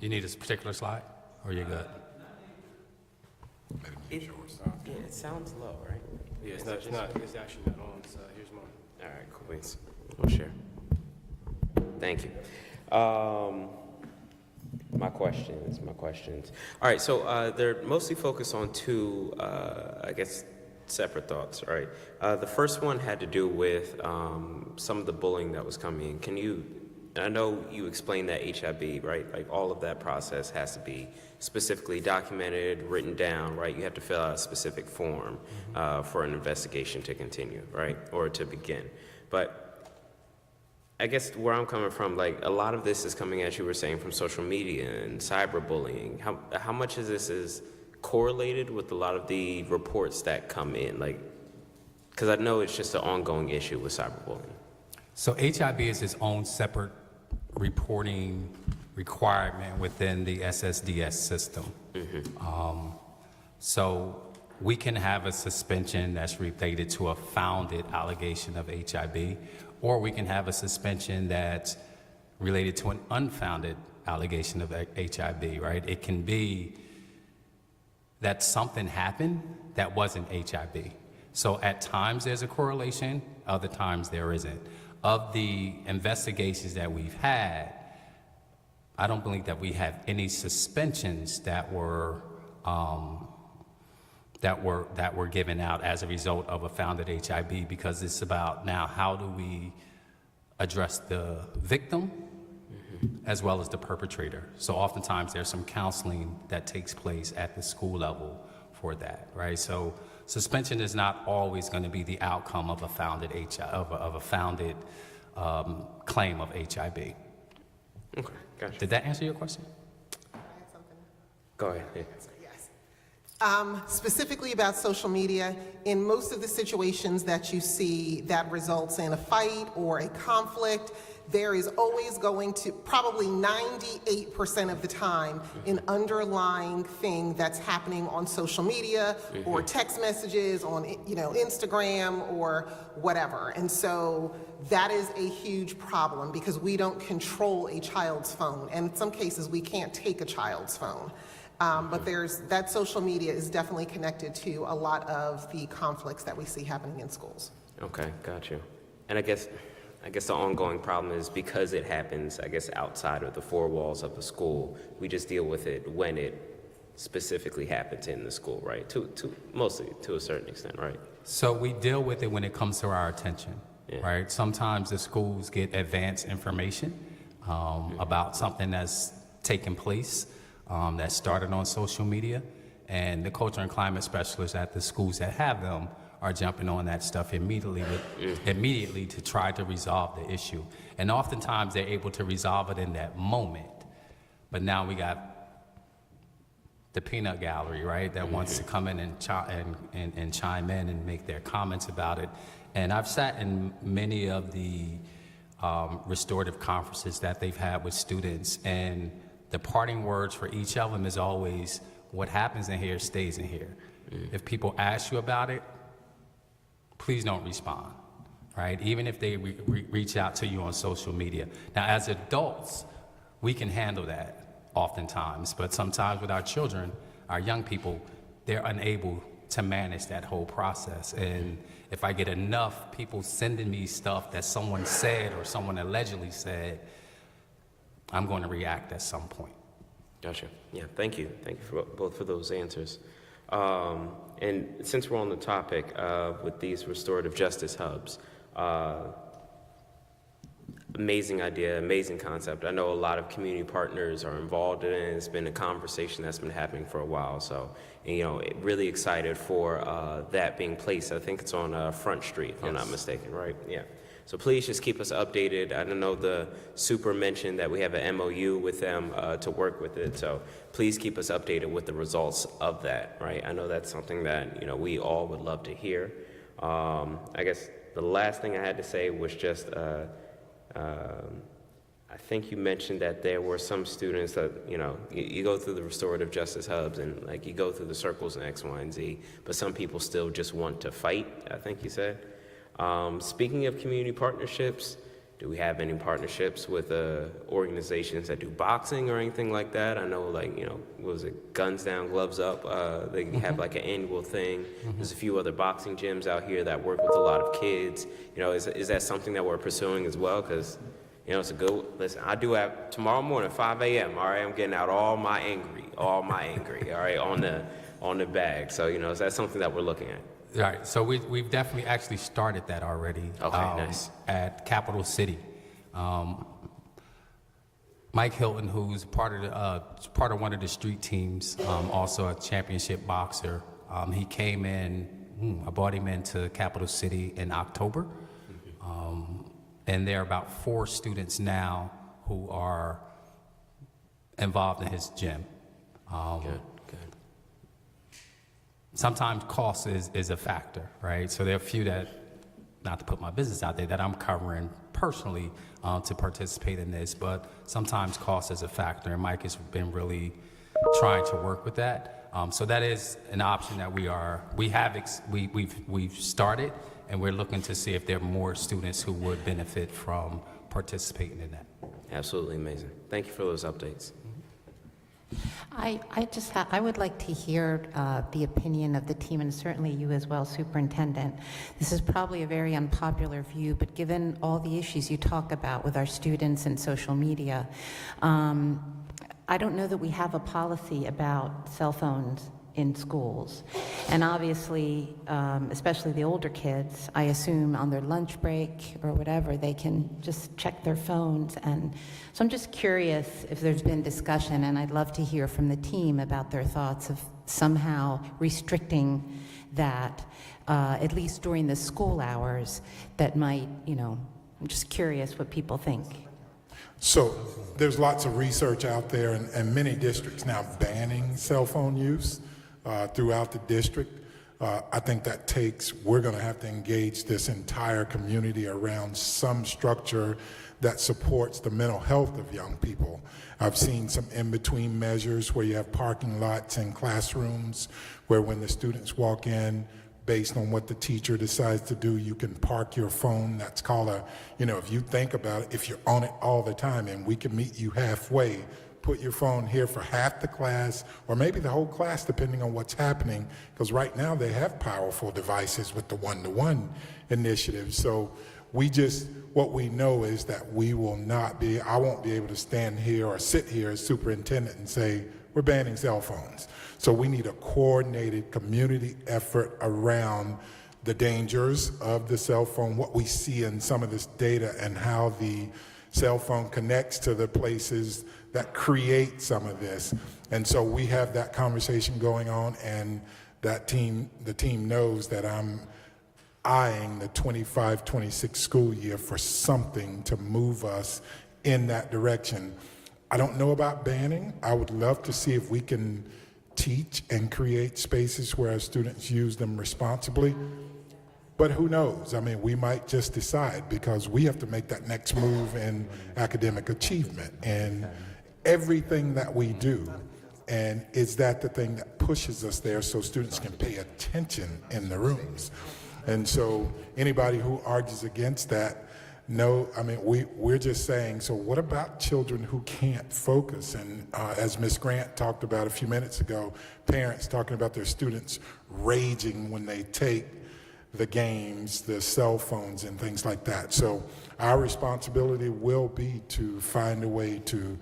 You need a particular slide, or you're good? It sounds low, right? Yeah, it's actually not on, so here's mine. All right, cool, thanks. We'll share. Thank you. My questions. All right, so they're mostly focused on two, separate thoughts, right? The first one had to do with some of the bullying that was coming in. I know you explained that HIB, right? Like all of that process has to be specifically documented, written down, right? You have to fill out a specific form for an investigation to continue, right? Or to begin. But I guess where I'm coming from, like a lot of this is coming, as you were saying, from social media and cyberbullying. How much of this is correlated with a lot of the reports that come in? Like, because I know it's just an ongoing issue with cyberbullying. So HIB is its own separate reporting requirement within the SSDS system. So we can have a suspension that's related to a founded allegation of HIB, or we can have a suspension that's related to an unfounded allegation of HIB, right? It can be that something happened that wasn't HIB. So at times there's a correlation, other times there isn't. Of the investigations that we've had, I don't believe that we have any suspensions that were given out as a result of a founded HIB, because it's about now how do we address the victim as well as the perpetrator. So oftentimes there's some counseling that takes place at the school level for that, right? So suspension is not always going to be the outcome of a founded claim of HIB. Okay, gotcha. Did that answer your question? Go ahead. Yeah. Specifically about social media, in most of the situations that you see that results in a fight or a conflict, there is always going to, probably 98% of the time, an underlying thing that's happening on social media or text messages on, Instagram or whatever. And so that is a huge problem because we don't control a child's phone. And in some cases, we can't take a child's phone. But that social media is definitely connected to a lot of the conflicts that we see happening in schools. Okay, got you. And I guess the ongoing problem is because it happens, outside of the four walls of the school, we just deal with it when it specifically happens in the school, right? Mostly to a certain extent, right? So we deal with it when it comes to our attention, right? Sometimes the schools get advanced information about something that's taken place that started on social media, And the culture and climate specialists at the schools that have them are jumping on that stuff immediately to try to resolve the issue. And oftentimes they're able to resolve it in that moment. But now we got the peanut gallery, right, that wants to come in and chime in and make their comments about it. And I've sat in many of the restorative conferences that they've had with students, and the parting words for each of them is always, what happens in here stays in here. If people ask you about it, please don't respond, right? Even if they reach out to you on social media. Now, as adults, we can handle that oftentimes, but sometimes with our children, our young people, they're unable to manage that whole process. And if I get enough people sending me stuff that someone said or someone allegedly said, I'm going to react at some point. Gotcha. Yeah, thank you. Thank you for both for those answers. And since we're on the topic with these restorative justice hubs, amazing idea, amazing concept. I know a lot of community partners are involved in it. It's been a conversation that's been happening for a while. So, you know, really excited for that being placed. I think it's on Front Street, if I'm not mistaken, right? Yeah. So please just keep us updated. I don't know, the super mentioned that we have an MOU with them to work with it. So please keep us updated with the results of that, right? I know that's something that, you know, we all would love to hear. I guess the last thing I had to say was just, I think you mentioned that there were some students that, you know, you go through the restorative justice hubs and like you go through the circles and X, Y, and Z, but some people still just want to fight, I think you said. Speaking of community partnerships, do we have any partnerships with organizations that do boxing or anything like that? I know, like, you know, what was it, Guns Down, Gloves Up? They have like an annual thing. There's a few other boxing gyms out here that work with a lot of kids. You know, is that something that we're pursuing as well? Because, you know, it's a good, listen, I do have tomorrow morning, 5 a.m., all right? I'm getting out all my angry, all right, on the bag. So, you know, is that something that we're looking at? All right, so we've definitely actually started that already. Okay, nice. At Capital City. Mike Hilton, who's part of one of the street teams, also a championship boxer, he came in, I brought him into Capital City in October, and there are about 4 students now who are involved in his gym. Good. Sometimes cost is a factor, right? So there are a few that, not to put my business out there, that I'm covering personally to participate in this, but sometimes cost is a factor, and Mike has been really trying to work with that. So that is an option that we've started, and we're looking to see if there are more students who would benefit from participating in that. Absolutely amazing. Thank you for those updates. I would like to hear the opinion of the team, and certainly you as well, Superintendent. This is probably a very unpopular view, but given all the issues you talk about with our students and social media, I don't know that we have a policy about cell phones in schools. And obviously, especially the older kids, I assume on their lunch break or whatever, they can just check their phones. And so I'm just curious if there's been discussion, and I'd love to hear from the team about their thoughts of somehow restricting that, at least during the school hours, that might, you know, I'm just curious what people think. So there's lots of research out there, and many districts now banning cell phone use throughout the district. I think that we're going to have to engage this entire community around some structure that supports the mental health of young people. I've seen some in-between measures where you have parking lots and classrooms where when the students walk in, based on what the teacher decides to do, you can park your phone. That's called if you think about it, if you're on it all the time, and we can meet you halfway, put your phone here for half the class, or maybe the whole class, depending on what's happening, because right now they have powerful devices with the one-to-one initiative. So what we know is that I won't be able to stand here or sit here as superintendent and say, we're banning cell phones. So we need a coordinated community effort around the dangers of the cell phone, what we see in some of this data, and how the cell phone connects to the places that create some of this. And so we have that conversation going on, and the team knows that I'm eyeing the 25-26 school year for something to move us in that direction. I don't know about banning. I would love to see if we can teach and create spaces where our students use them responsibly. But who knows? I mean, we might just decide, because we have to make that next move in academic achievement and everything that we do. And is that the thing that pushes us there so students can pay attention in the rooms? And so anybody who argues against that, no, I mean, we're just saying, so what about children who can't focus? And as Ms. Grant talked about a few minutes ago, parents talking about their students raging when they take the games, the cell phones, and things like that. So our responsibility will be to find a way to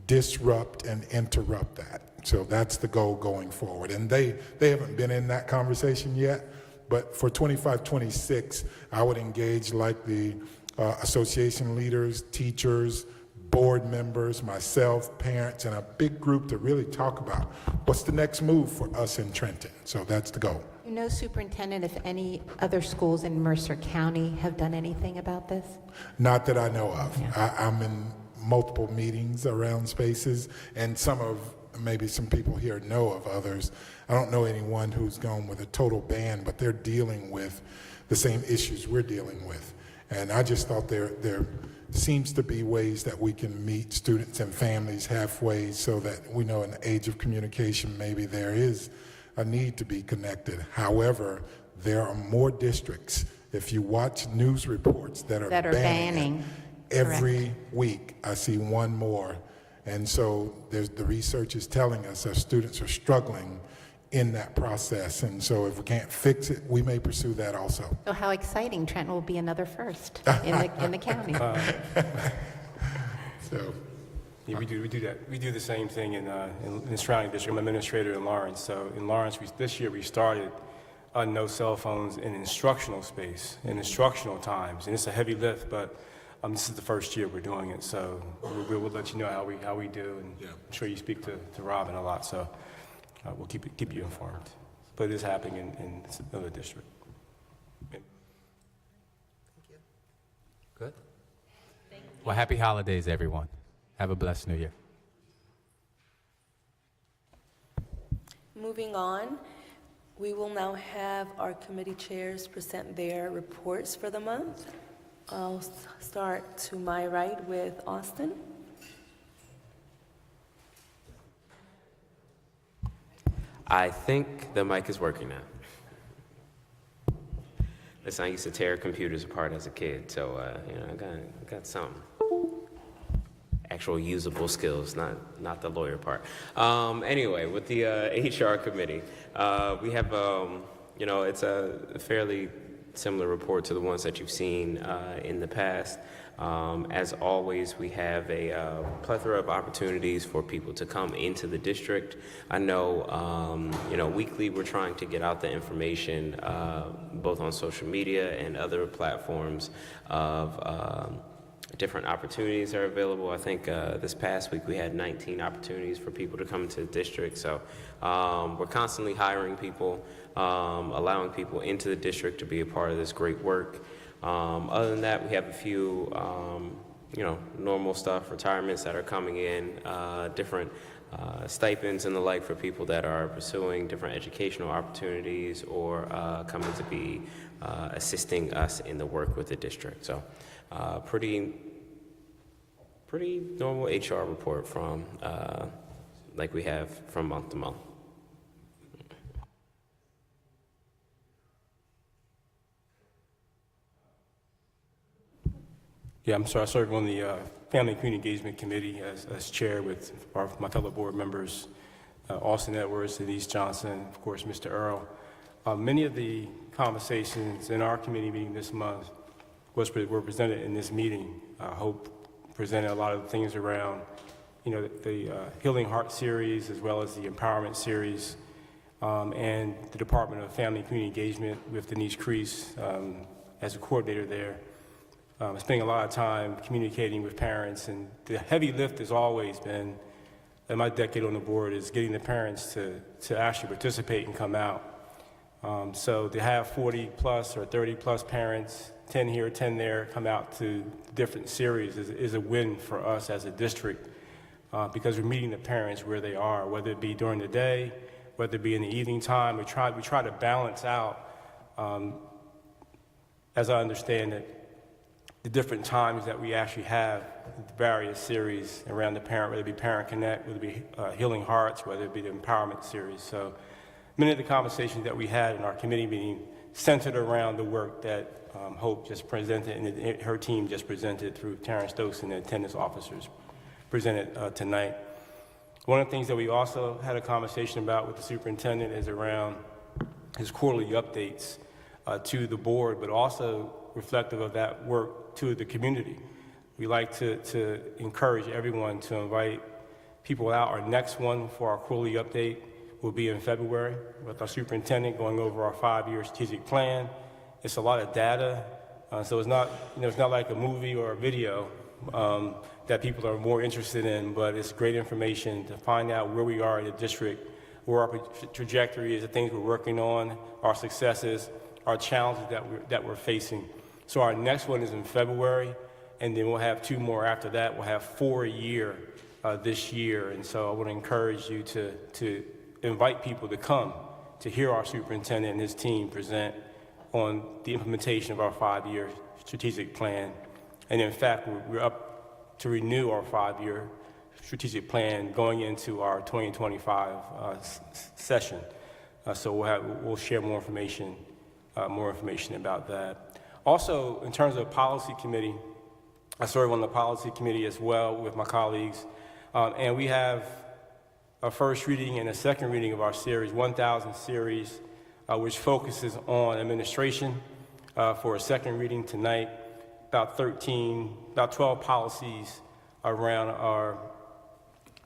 disrupt and interrupt that. So that's the goal going forward. And they haven't been in that conversation yet, but for 25-26, I would engage like the association leaders, teachers, board members, myself, parents, and a big group to really talk about what's the next move for us in Trenton. So that's the goal. You know, Superintendent, if any other schools in Mercer County have done anything about this? Not that I know of. I'm in multiple meetings around spaces, and maybe some people here know of others. I don't know anyone who's gone with a total ban, but they're dealing with the same issues we're dealing with. And I just thought there seems to be ways that we can meet students and families halfway, so that we know in the age of communication, maybe there is a need to be connected. However, there are more districts, if you watch news reports, that are banning. Every week I see one more. And so the research is telling us our students are struggling in that process. And so if we can't fix it, we may pursue that also. So how exciting, Trenton will be another first in the county. So. Yeah, we do that. We do the same thing in the surrounding district. I'm an administrator in Lawrence. So in Lawrence, this year we started no cell phones in instructional space, in instructional times. And it's a heavy lift, but this is the first year we're doing it. So we'll let you know how we do. And I'm sure you speak to Robin a lot, so we'll keep you informed. But it is happening in another district. Yeah. Good. Well, happy holidays, everyone. Have a blessed New Year. Moving on, we will now have our committee chairs present their reports for the month. I'll start to my right with Austin. I think the mic is working now. Listen, I used to tear computers apart as a kid, so I got some actual usable skills, not the lawyer part. Anyway, with the HR committee, we have it's a fairly similar report to the ones that you've seen in the past. As always, we have a plethora of opportunities for people to come into the district. I know, weekly we're trying to get out the information both on social media and other platforms of different opportunities that are available. I think this past week we had 19 opportunities for people to come into the district. So we're constantly hiring people, allowing people into the district to be a part of this great work. Other than that, we have a few, normal stuff, retirements that are coming in, different stipends and the like for people that are pursuing different educational opportunities or coming to be assisting us in the work with the district. So pretty normal HR report from like we have from month to month. Yeah, I'm sorry. I serve on the Family and Community Engagement Committee as chair with my fellow board members, Austin Edwards, Denise Johnson, of course, Mr. Earl. Many of the conversations in our committee meeting this month were presented in this meeting. Hope presented a lot of things around, the Healing Heart series as well as the Empowerment series, and the Department of Family and Community Engagement with Denise Crease as a coordinator there. spending a lot of time communicating with parents, and the heavy lift has always been, in my decade on the board, is getting the parents to actually participate and come out. So to have 40 plus or 30 plus parents, 10 here, 10 there, come out to different series is a win for us as a district, because we're meeting the parents where they are, whether it be during the day, whether it be in the evening time. We try to balance out, as I understand it, the different times that we actually have the various series around the parent, whether it be Parent Connect, whether it be Healing Hearts, whether it be the Empowerment series. So many of the conversations that we had in our committee meeting centered around the work that Hope just presented and her team just presented through Terrence Stokes and the attendance officers presented tonight. One of the things that we also had a conversation about with the superintendent is around his quarterly updates to the board, but also reflective of that work to the community. We like to encourage everyone to invite people out. Our next one for our quarterly update will be in February with our superintendent going over our 5-year strategic plan. It's a lot of data, so it's not, it's not like a movie or a video that people are more interested in, but it's great information to find out where we are in the district, where our trajectory is, the things we're working on, our successes, our challenges that we're facing. So our next one is in February, and then we'll have 2 more after that. We'll have 4 a year this year, and so I want to encourage you to invite people to come to hear our superintendent and his team present on the implementation of our 5-year strategic plan. And in fact, we're up to renew our 5-year strategic plan going into our 2025 session. So we'll share more information about that. Also, in terms of policy committee, I serve on the policy committee as well with my colleagues, and we have a first reading and a second reading of our series, 1000 series, which focuses on administration for a second reading tonight, about 12 policies around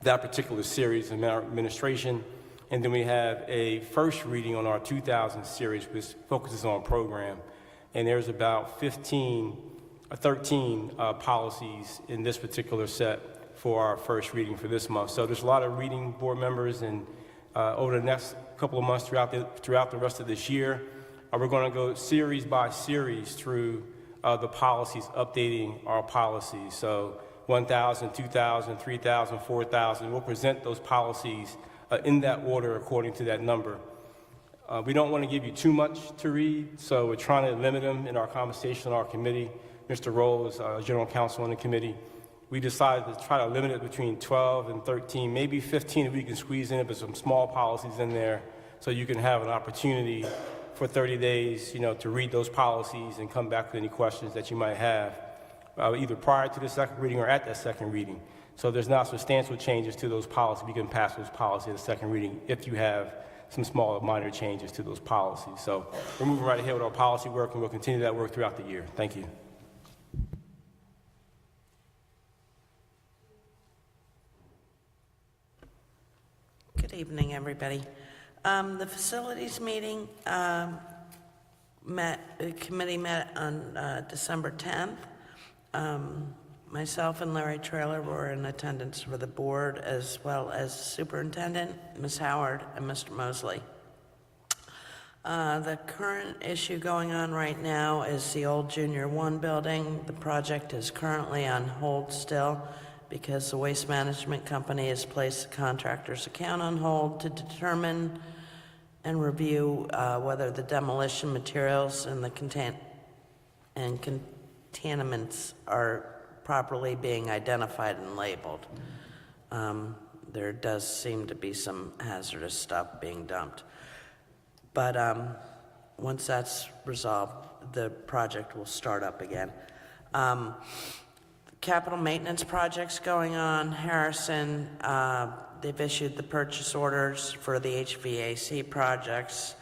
that particular series in our administration. And then we have a first reading on our 2000 series, which focuses on program. And there's about 13 policies in this particular set for our first reading for this month. So there's a lot of reading, board members, and over the next couple of months throughout the rest of this year, we're going to go series by series through the policies, updating our policies. So 1,000, 2,000, 3,000, 4,000. We'll present those policies in that order according to that number. We don't want to give you too much to read, so we're trying to limit them in our conversation on our committee. Mr. Roll is general counsel on the committee. We decided to try to limit it between 12 and 13, maybe 15 if we can squeeze in, but some small policies in there so you can have an opportunity for 30 days, to read those policies and come back with any questions that you might have, either prior to the second reading or at that second reading. So there's not substantial changes to those policies. You can pass those policies at the second reading if you have some small or minor changes to those policies. So we're moving right ahead with our policy work, and we'll continue that work throughout the year. Thank you. Good evening, everybody. The facilities meeting the committee met on December 10th. Myself and Larry Traylor were in attendance for the board, as well as Superintendent, Ms. Howard, and Mr. Mosley. The current issue going on right now is the old Junior 1 building. The project is currently on hold still because the waste management company has placed the contractor's account on hold to determine and review whether the demolition materials and the contaminants are properly being identified and labeled. There does seem to be some hazardous stuff being dumped. But once that's resolved, the project will start up again. Capital maintenance projects going on. Harrison, they've issued the purchase orders for the HVAC projects.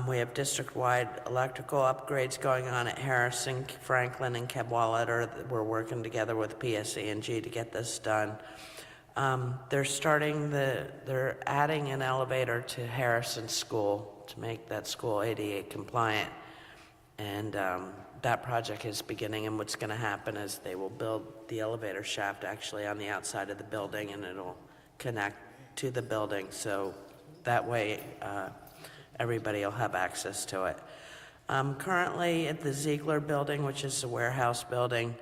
We have district-wide electrical upgrades going on at Harrison, Franklin, and Cadwalader. We're working together with PSE&G to get this done. They're adding an elevator to Harrison School to make that school ADA compliant. And that project is beginning, and what's going to happen is they will build the elevator shaft actually on the outside of the building, and it'll connect to the building, so that way everybody will have access to it. Currently at the Ziegler building, which is the warehouse building,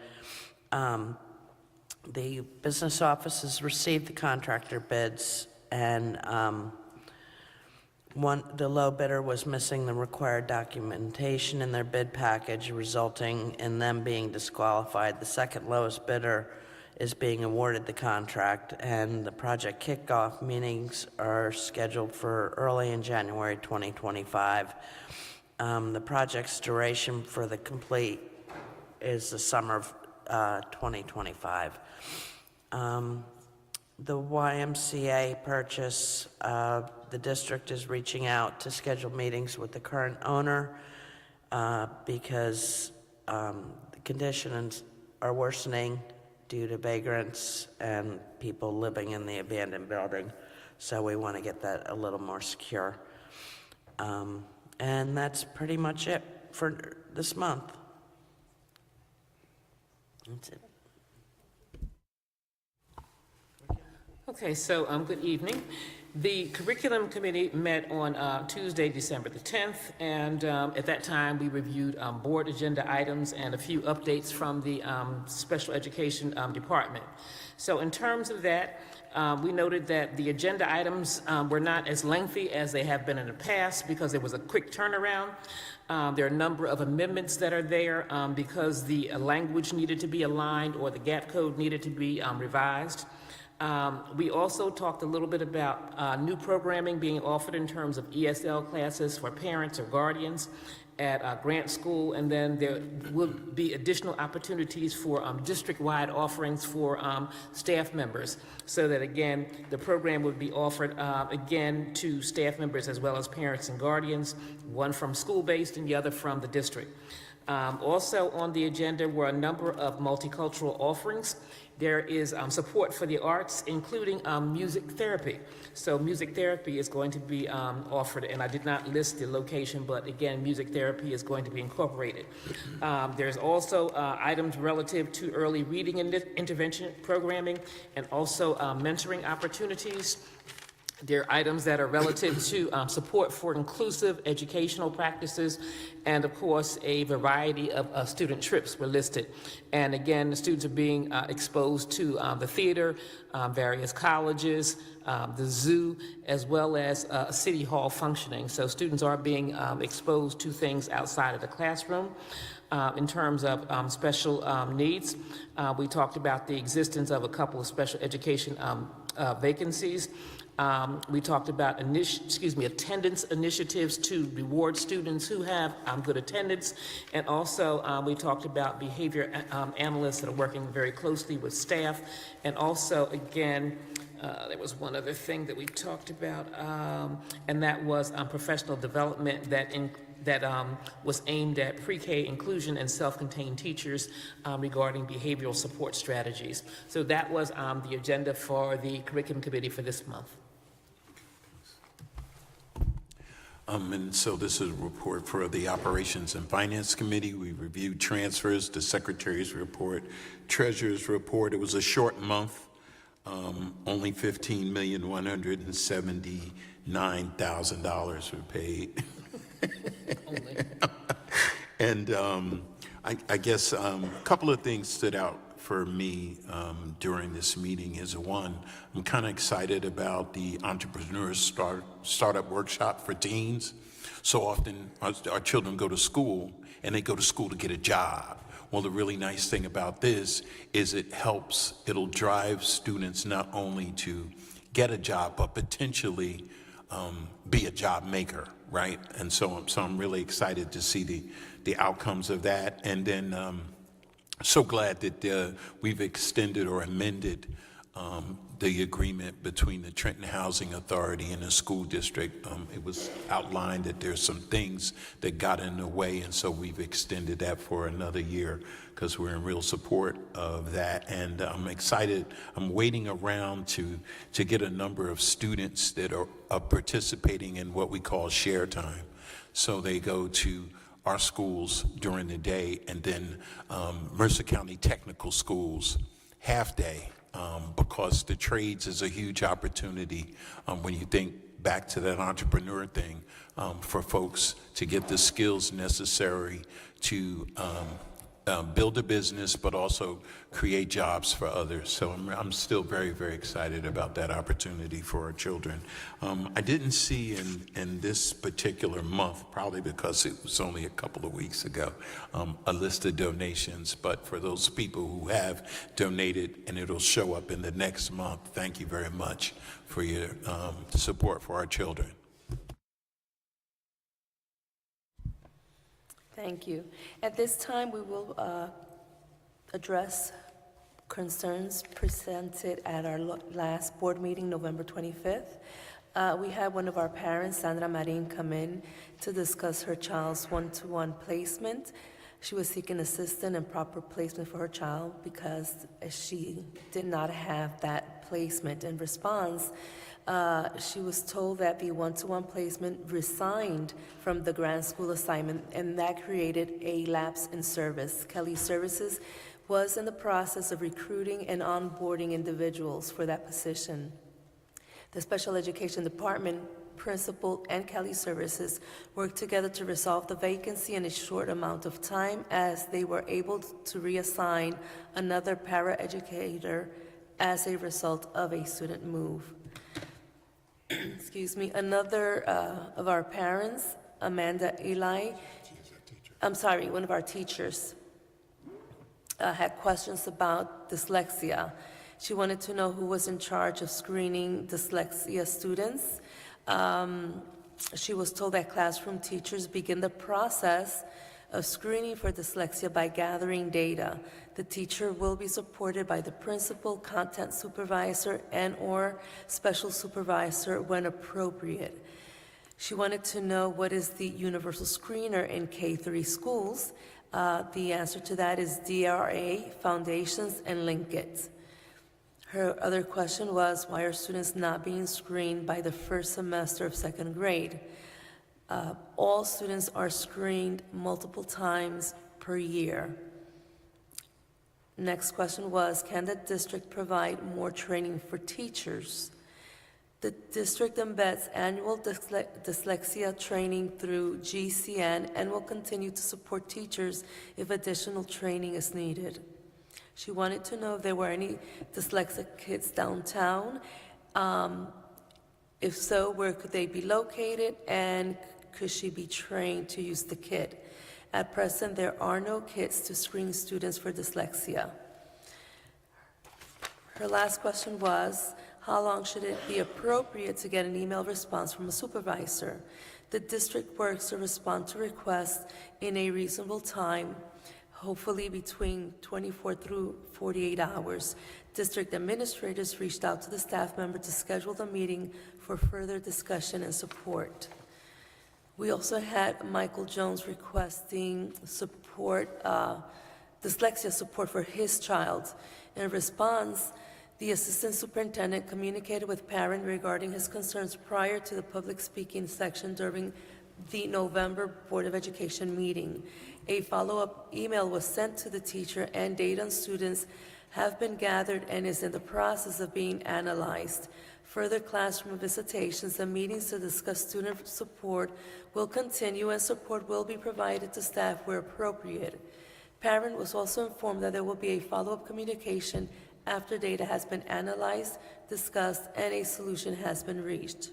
the business office has received the contractor bids, and the low bidder was missing the required documentation in their bid package, resulting in them being disqualified. The second lowest bidder is being awarded the contract, and the project kickoff meetings are scheduled for early in January 2025. The project's duration for the complete is the summer of 2025. The YMCA purchase, the district is reaching out to schedule meetings with the current owner because the conditions are worsening due to vagrants and people living in the abandoned building. So we want to get that a little more secure. And that's pretty much it for this month. That's it. Okay, so good evening. The curriculum committee met on Tuesday, December the 10th, and at that time we reviewed board agenda items and a few updates from the special education department. So in terms of that, we noted that the agenda items were not as lengthy as they have been in the past because there was a quick turnaround. There are a number of amendments that are there because the language needed to be aligned or the gap code needed to be revised. We also talked a little bit about new programming being offered in terms of ESL classes for parents or guardians at Grant School, and then there will be additional opportunities for district-wide offerings for staff members, so that again, the program would be offered again to staff members as well as parents and guardians, one from school-based and the other from the district. Also on the agenda were a number of multicultural offerings. There is support for the arts, including music therapy. So music therapy is going to be offered, and I did not list the location, but again, music therapy is going to be incorporated. There's also items relative to early reading and intervention programming, and also mentoring opportunities. There are items that are relative to support for inclusive educational practices, and of course, a variety of student trips were listed. And again, the students are being exposed to the theater, various colleges, the zoo, as well as City Hall functioning. So students are being exposed to things outside of the classroom. In terms of special needs, we talked about the existence of a couple of special education vacancies. We talked about attendance initiatives to reward students who have good attendance, and also we talked about behavior analysts that are working very closely with staff, and also again, there was one other thing that we talked about, and that was professional development that was aimed at pre-K inclusion and self-contained teachers regarding behavioral support strategies. So that was the agenda for the curriculum committee for this month. And so this is a report for the Operations and Finance Committee. We reviewed transfers, the Secretary's report, Treasurer's report. It was a short month, only $15,179,000 were paid. And I guess a couple of things stood out for me during this meeting is one, I'm kind of excited about the Entrepreneur Startup Workshop for teens. So often our children go to school and they go to school to get a job. Well, the really nice thing about this is it'll drive students not only to get a job, but potentially be a job maker, right? And so I'm really excited to see the outcomes of that. And then so glad that we've extended or amended the agreement between the Trenton Housing Authority and the school district. It was outlined that there's some things that got in the way, and so we've extended that for another year because we're in real support of that. And I'm excited. I'm waiting around to get a number of students that are participating in what we call share time. So they go to our schools during the day, and then Mercer County Technical Schools half-day, because the trades is a huge opportunity when you think back to that entrepreneur thing, for folks to get the skills necessary to build a business, but also create jobs for others. So I'm still very, very excited about that opportunity for our children. I didn't see in this particular month, probably because it was only a couple of weeks ago, a list of donations, but for those people who have donated, and it'll show up in the next month, thank you very much for your support for our children. Thank you. At this time, we will address concerns presented at our last board meeting, November 25th. We had one of our parents, Sandra Marin, come in to discuss her child's one-to-one placement. She was seeking assistance and proper placement for her child because she did not have that placement. In response, she was told that the one-to-one placement resigned from the grant school assignment, and that created a lapse in service. Kelly Services was in the process of recruiting and onboarding individuals for that position. The Special Education Department, principal, and Kelly Services worked together to resolve the vacancy in a short amount of time, as they were able to reassign another paraeducator as a result of a student move. Excuse me, another of our parents, Amanda Eli, one of our teachers, had questions about dyslexia. She wanted to know who was in charge of screening dyslexia students. She was told that classroom teachers begin the process of screening for dyslexia by gathering data. The teacher will be supported by the principal, content supervisor, and/or special supervisor when appropriate. She wanted to know what is the universal screener in K-3 schools. The answer to that is DRA, Foundations, and Linkit. Her other question was, why are students not being screened by the first semester of second grade? All students are screened multiple times per year. Next question was, can the district provide more training for teachers? The district embeds annual dyslexia training through GCN and will continue to support teachers if additional training is needed. She wanted to know if there were any dyslexic kids downtown. If so, where could they be located, and could she be trained to use the kit? At present, there are no kits to screen students for dyslexia. Her last question was, how long should it be appropriate to get an email response from a supervisor? The district works to respond to requests in a reasonable time, hopefully between 24 through 48 hours. District administrators reached out to the staff member to schedule the meeting for further discussion and support. We also had Michael Jones requesting support, dyslexia support for his child. In response, the assistant superintendent communicated with parent regarding his concerns prior to the public speaking section during the November Board of Education meeting. A follow-up email was sent to the teacher, and data on students have been gathered and is in the process of being analyzed. Further classroom visitations and meetings to discuss student support will continue, and support will be provided to staff where appropriate. Parent was also informed that there will be a follow-up communication after data has been analyzed, discussed, and a solution has been reached.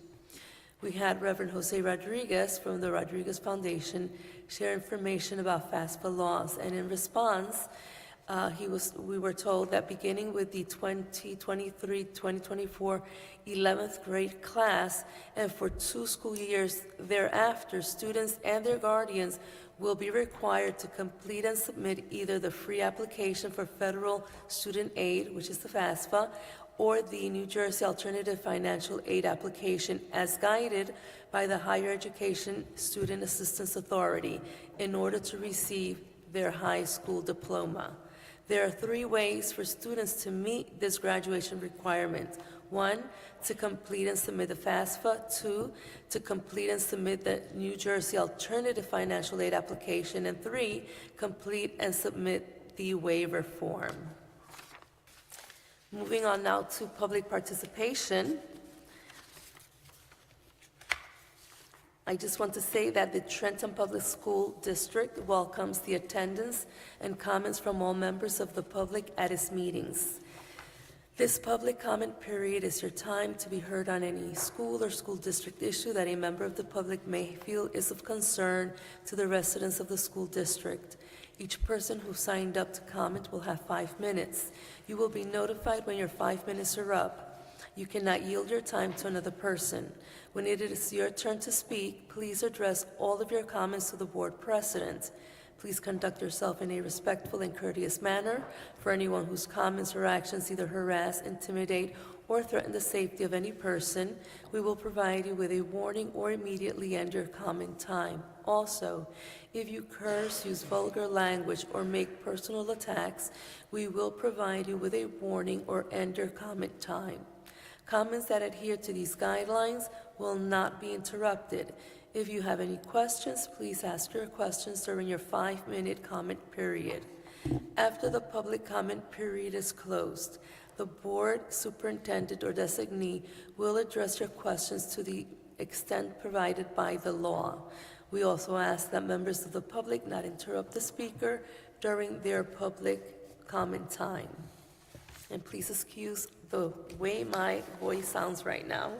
We had Reverend Jose Rodriguez from the Rodriguez Foundation share information about FAFSA laws, and in response, we were told that beginning with the 2023-2024 11th grade class and for 2 school years thereafter, students and their guardians will be required to complete and submit either the free application for federal student aid, which is the FAFSA, or the New Jersey Alternative Financial Aid application as guided by the Higher Education Student Assistance Authority in order to receive their high school diploma. There are 3 ways for students to meet this graduation requirement. 1, to complete and submit the FAFSA, 2, to complete and submit the New Jersey Alternative Financial Aid application, and 3, complete and submit the waiver form. Moving on now to public participation. I just want to say that the Trenton Public School District welcomes the attendance and comments from all members of the public at its meetings. This public comment period is your time to be heard on any school or school district issue that a member of the public may feel is of concern to the residents of the school district. Each person who signed up to comment will have 5 minutes. You will be notified when your 5 minutes are up. You cannot yield your time to another person. When it is your turn to speak, please address all of your comments to the board president. Please conduct yourself in a respectful and courteous manner. For anyone whose comments or actions either harass, intimidate, or threaten the safety of any person, we will provide you with a warning or immediately end your comment time. Also, if you curse, use vulgar language, or make personal attacks, we will provide you with a warning or end your comment time. Comments that adhere to these guidelines will not be interrupted. If you have any questions, please ask your questions during your 5-minute comment period. After the public comment period is closed, the board superintendent or designee will address your questions to the extent provided by the law. We also ask that members of the public not interrupt the speaker during their public comment time. And please excuse the way my voice sounds right now.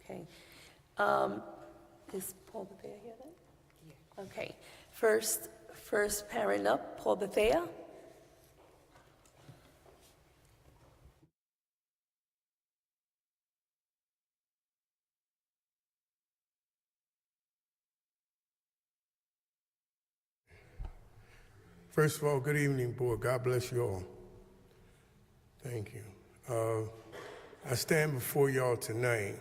Okay. Is Paul Bethea here then? Okay. First parent up, Paul Bethea. First of all, good evening, board. God bless you all. Thank you. I stand before y'all tonight.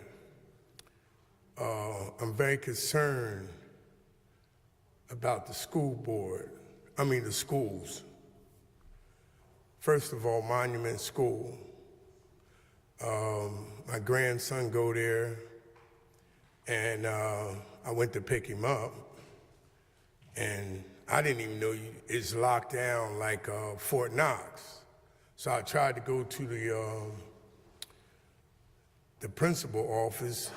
I'm very concerned about the school board. The schools. First of all, Monument School. My grandson go there, and I went to pick him up, and I didn't even know it's locked down like Fort Knox. So I tried to go to the principal office.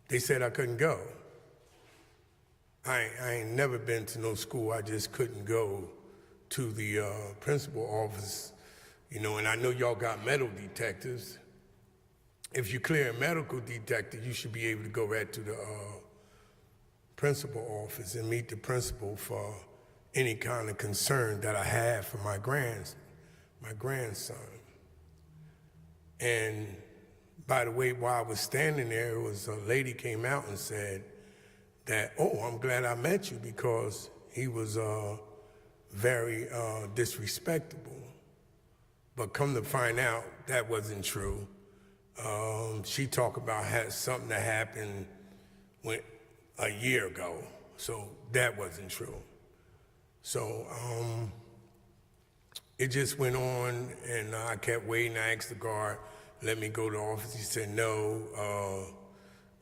They said I couldn't go. I ain't never been to no school. I just couldn't go to the principal office, and I know y'all got metal detectors. If you clear a medical detector, you should be able to go right to the principal office and meet the principal for any kind of concern that I have for my grandson. And by the way, while I was standing there, it was a lady came out and said that, "Oh, I'm glad I met you," because he was very disrespectful. But come to find out, that wasn't true. She talked about something that happened a year ago, so that wasn't true. So it just went on, and I kept waiting. I asked the guard, let me go to the office. He said, no,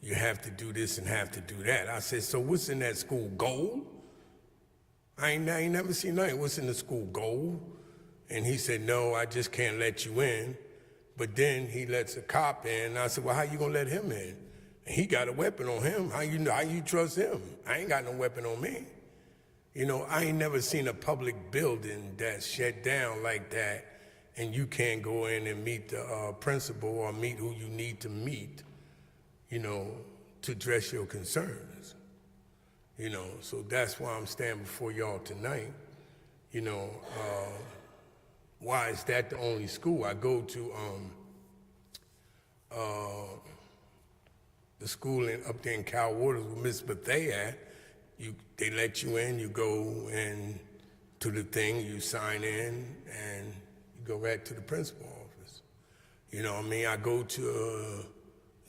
you have to do this and have to do that. I said, so what's in that school, gold? I ain't never seen nothing. What's in the school, gold? And he said, no, I just can't let you in. But then he lets a cop in, and I said, well, how you gonna let him in? And he got a weapon on him. How you trust him? I ain't got no weapon on me. I ain't never seen a public building that's shut down like that, and you can't go in and meet the principal or meet who you need to meet, to address your concerns. So that's why I'm standing before y'all tonight. Why is that the only school? I go to the school up there in Cal Waters with Miss Bethea. They let you in, you go in to the thing, you sign in, and you go right to the principal office. I go to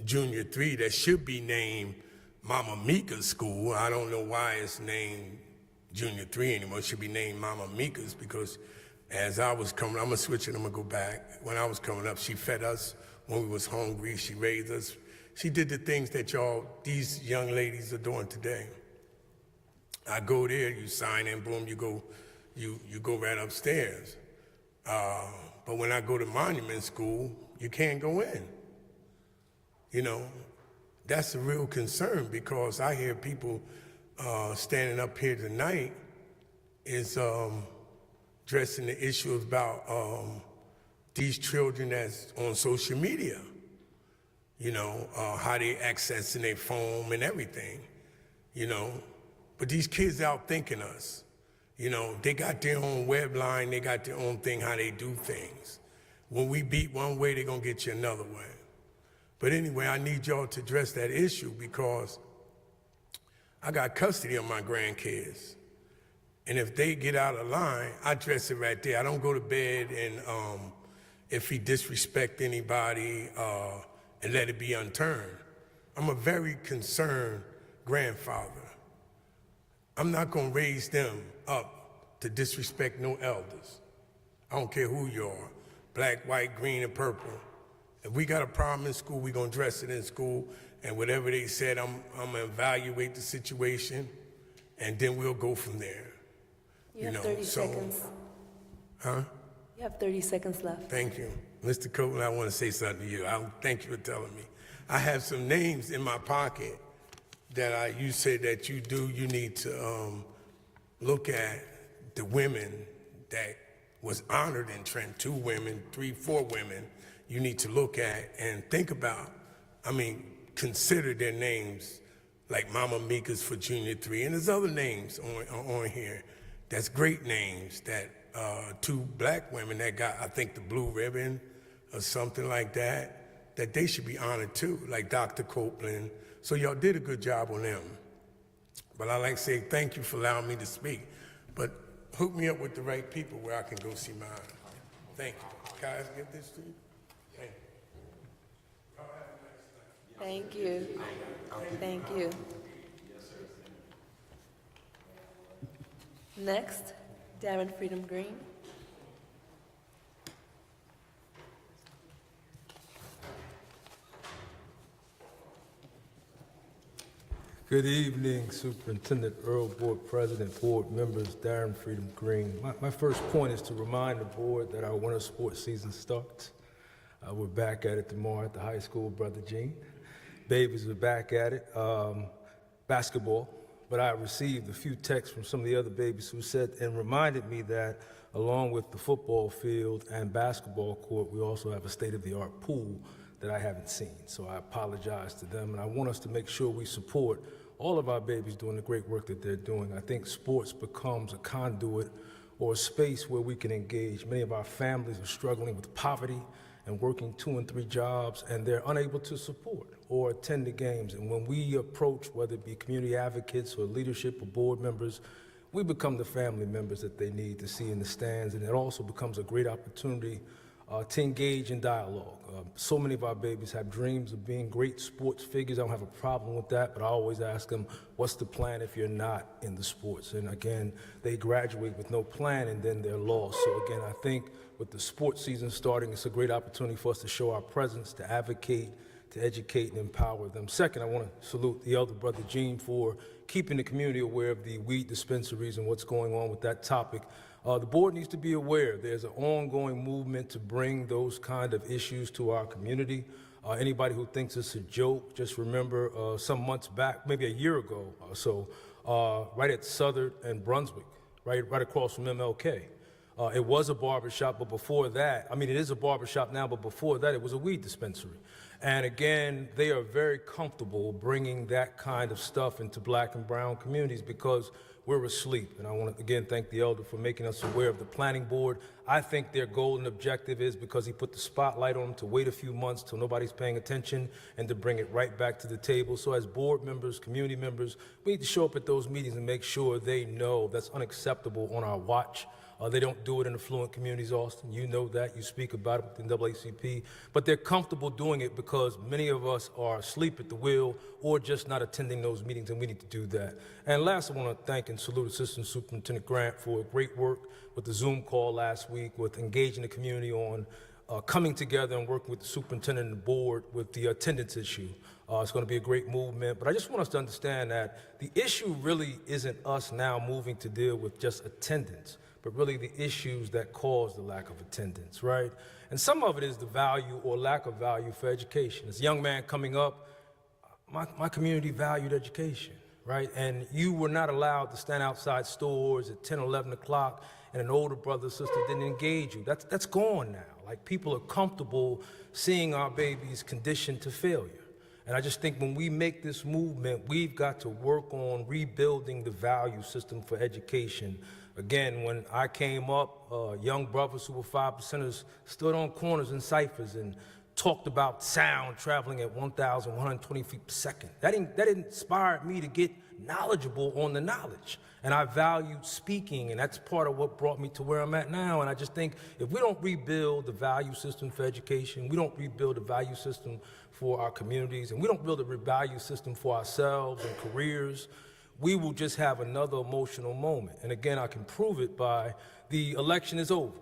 Junior 3 that should be named Mama Mika's school. I don't know why it's named Junior 3 anymore. It should be named Mama Mika's because As I was coming, I'm gonna switch it, I'm gonna go back. When I was coming up, she fed us when we was hungry, she raised us. She did the things that these young ladies are doing today. I go there, you sign in, boom, you go right upstairs. But when I go to Monument School, you can't go in. You know, that's a real concern because I hear people standing up here tonight is addressing the issue about these children that's on social media. You know, how they accessing their phone and everything, you know. But these kids outthinking us. You know, they got their own web line, they got their own thing, how they do things. When we beat one way, they're gonna get you another way. But anyway, I need y'all to address that issue because I got custody of my grandkids. And if they get out of line, I address it right there. I don't go to bed and if he disrespect anybody and let it be unturned. I'm a very concerned grandfather. I'm not gonna raise them up to disrespect no elders. I don't care who you are, black, white, green, and purple. If we got a problem in school, we gonna address it in school, and whatever they said, I'm gonna evaluate the situation, and then we'll go from there. You have 30 seconds. Huh? You have 30 seconds left. Thank you. Mr. Copeland, I want to say something to you. Thank you for telling me. I have some names in my pocket that you said that you need to look at the women that was honored in Trenton, 2 women, 3, 4 women, you need to look at and think about, consider their names, like Mama Mika's for Junior 3, and there's other names on here. That's great names that 2 black women that got, I think, the blue ribbon or something like that, that they should be honored too, like Dr. Copeland. So y'all did a good job on them. But I like to say thank you for allowing me to speak. But hook me up with the right people where I can go see mine. Thank you. Can I give this to you? Thank you. Thank you. Thank you. Next, Darren Freedom Green. Good evening, Superintendent Earl, Board President, Board members, Darren Freedom Green. My first point is to remind the Board that our winter sports season starts. We're back at it tomorrow at the high school, Brother Gene. Babies are back at it. Basketball. But I received a few texts from some of the other babies who said and reminded me that along with the football field and basketball court, we also have a state-of-the-art pool that I haven't seen. So I apologize to them, and I want us to make sure we support all of our babies doing the great work that they're doing. I think sports becomes a conduit or a space where we can engage. Many of our families are struggling with poverty and working 2 and 3 jobs, and they're unable to support or attend the games. And when we approach, whether it be community advocates or leadership or board members, we become the family members that they need to see in the stands, and it also becomes a great opportunity to engage in dialogue. So many of our babies have dreams of being great sports figures. I don't have a problem with that, but I always ask them, what's the plan if you're not in the sports? And again, they graduate with no plan and then they're lost. So again, I think with the sports season starting, it's a great opportunity for us to show our presence, to advocate, to educate and empower them. Second, I want to salute the elder Brother Gene for keeping the community aware of the weed dispensaries and what's going on with that topic. The board needs to be aware there's an ongoing movement to bring those kind of issues to our community. Anybody who thinks it's a joke, just remember some months back, maybe a year ago or so, right at Southern and Brunswick, right across from MLK. It was a barbershop, but before that, it is a barbershop now, but before that, it was a weed dispensary. And again, they are very comfortable bringing that kind of stuff into black and brown communities because we're asleep. And I want to again thank the elder for making us aware of the planning board. I think their goal and objective is because he put the spotlight on them to wait a few months till nobody's paying attention and to bring it right back to the table. So as board members, community members, we need to show up at those meetings and make sure they know that's unacceptable on our watch. They don't do it in affluent communities, Austin. You know that. You speak about it within NAACP. But they're comfortable doing it because many of us are asleep at the wheel or just not attending those meetings, and we need to do that. And last, I want to thank and salute Assistant Superintendent Grant for great work with the Zoom call last week, with engaging the community on coming together and working with the superintendent and the board with the attendance issue. It's going to be a great movement, but I just want us to understand that the issue really isn't us now moving to deal with just attendance, but really the issues that cause the lack of attendance, right? And some of it is the value or lack of value for education. As a young man coming up, my community valued education, right? And you were not allowed to stand outside stores at 10 or 11 o'clock and an older brother or sister didn't engage you. That's gone now. Like, people are comfortable seeing our babies conditioned to failure. And I just think when we make this movement, we've got to work on rebuilding the value system for education. Again, when I came up, young brothers who were 5%ers stood on corners and ciphers and talked about sound traveling at 1,120 feet per second. That inspired me to get knowledgeable on the knowledge. And I valued speaking, and that's part of what brought me to where I'm at now. And I just think if we don't rebuild the value system for education, we don't rebuild the value system for our communities, and we don't build a value system for ourselves and careers, we will just have another emotional moment. And again, I can prove it by the election is over,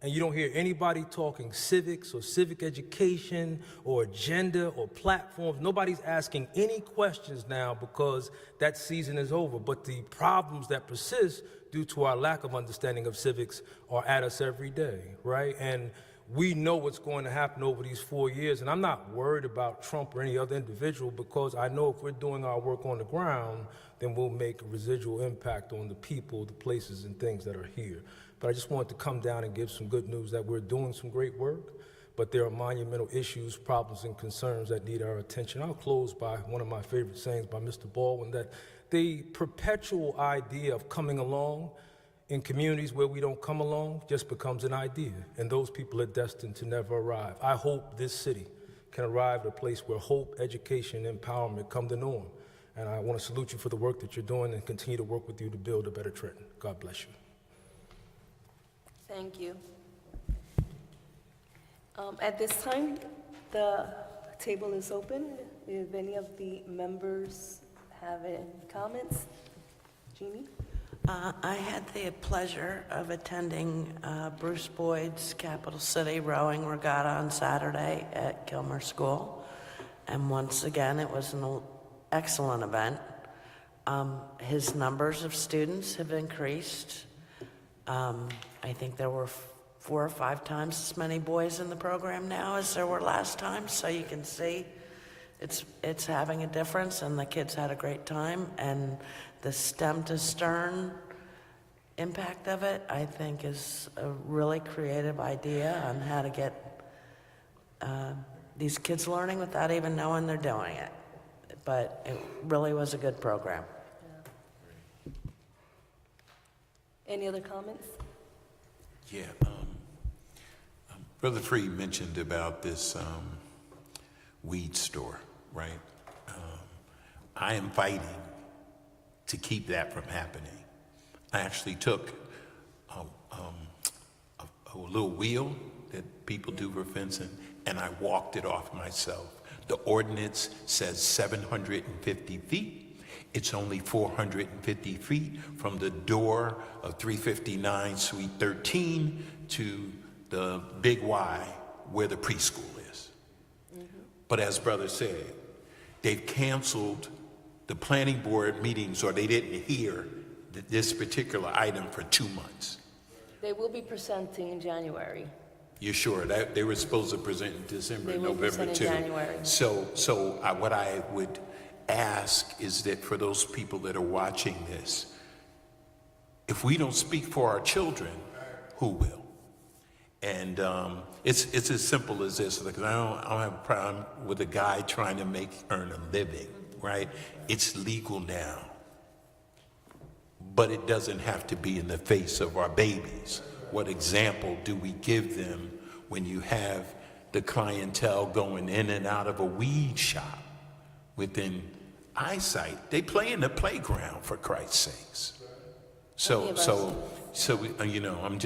and you don't hear anybody talking civics or civic education or agenda or platforms. Nobody's asking any questions now because that season is over. But the problems that persist due to our lack of understanding of civics are at us every day, right? And we know what's going to happen over these 4 years, and I'm not worried about Trump or any other individual because I know if we're doing our work on the ground, then we'll make a residual impact on the people, the places, and things that are here. But I just wanted to come down and give some good news that we're doing some great work, but there are monumental issues, problems, and concerns that need our attention. I'll close by one of my favorite sayings by Mr. Baldwin, that the perpetual idea of coming along in communities where we don't come along just becomes an idea, and those people are destined to never arrive. I hope this city can arrive at a place where hope, education, and empowerment come the norm. And I want to salute you for the work that you're doing and continue to work with you to build a better Trenton. God bless you. Thank you. At this time, the table is open. If any of the members have any comments, Jeannie? I had the pleasure of attending Bruce Boyd's Capital City Rowing Regatta on Saturday at Gilmer School. And once again, it was an excellent event. His numbers of students have increased. I think there were 4 or 5 times as many boys in the program now as there were last time. So you can see it's having a difference, and the kids had a great time. And the STEM to Stern impact of it, I think, is a really creative idea on how to get these kids learning without even knowing they're doing it. But it really was a good program. Any other comments? Yeah. Brother Freed mentioned about this weed store, right? I am fighting to keep that from happening. I actually took a little wheel that people do for fencing, and I walked it off myself. The ordinance says 750 feet. It's only 450 feet from the door of 359 Suite 13 to the Big Y where the preschool is. But as Brother said, they've canceled the planning board meetings, or they didn't hear this particular item for 2 months. They will be presenting in January. You're sure that they were supposed to present in December, They will November present in too? January. So what I would ask is that for those people that are watching this, if we don't speak for our children, who will? And it's as simple as this. Because I don't have a problem with a guy trying to earn a living, right? It's legal now, but it doesn't have to be in the face of our babies. What example do we give them when you have the clientele going in and out of a weed shop within eyesight? They play in the playground, for Christ's sakes. So you know,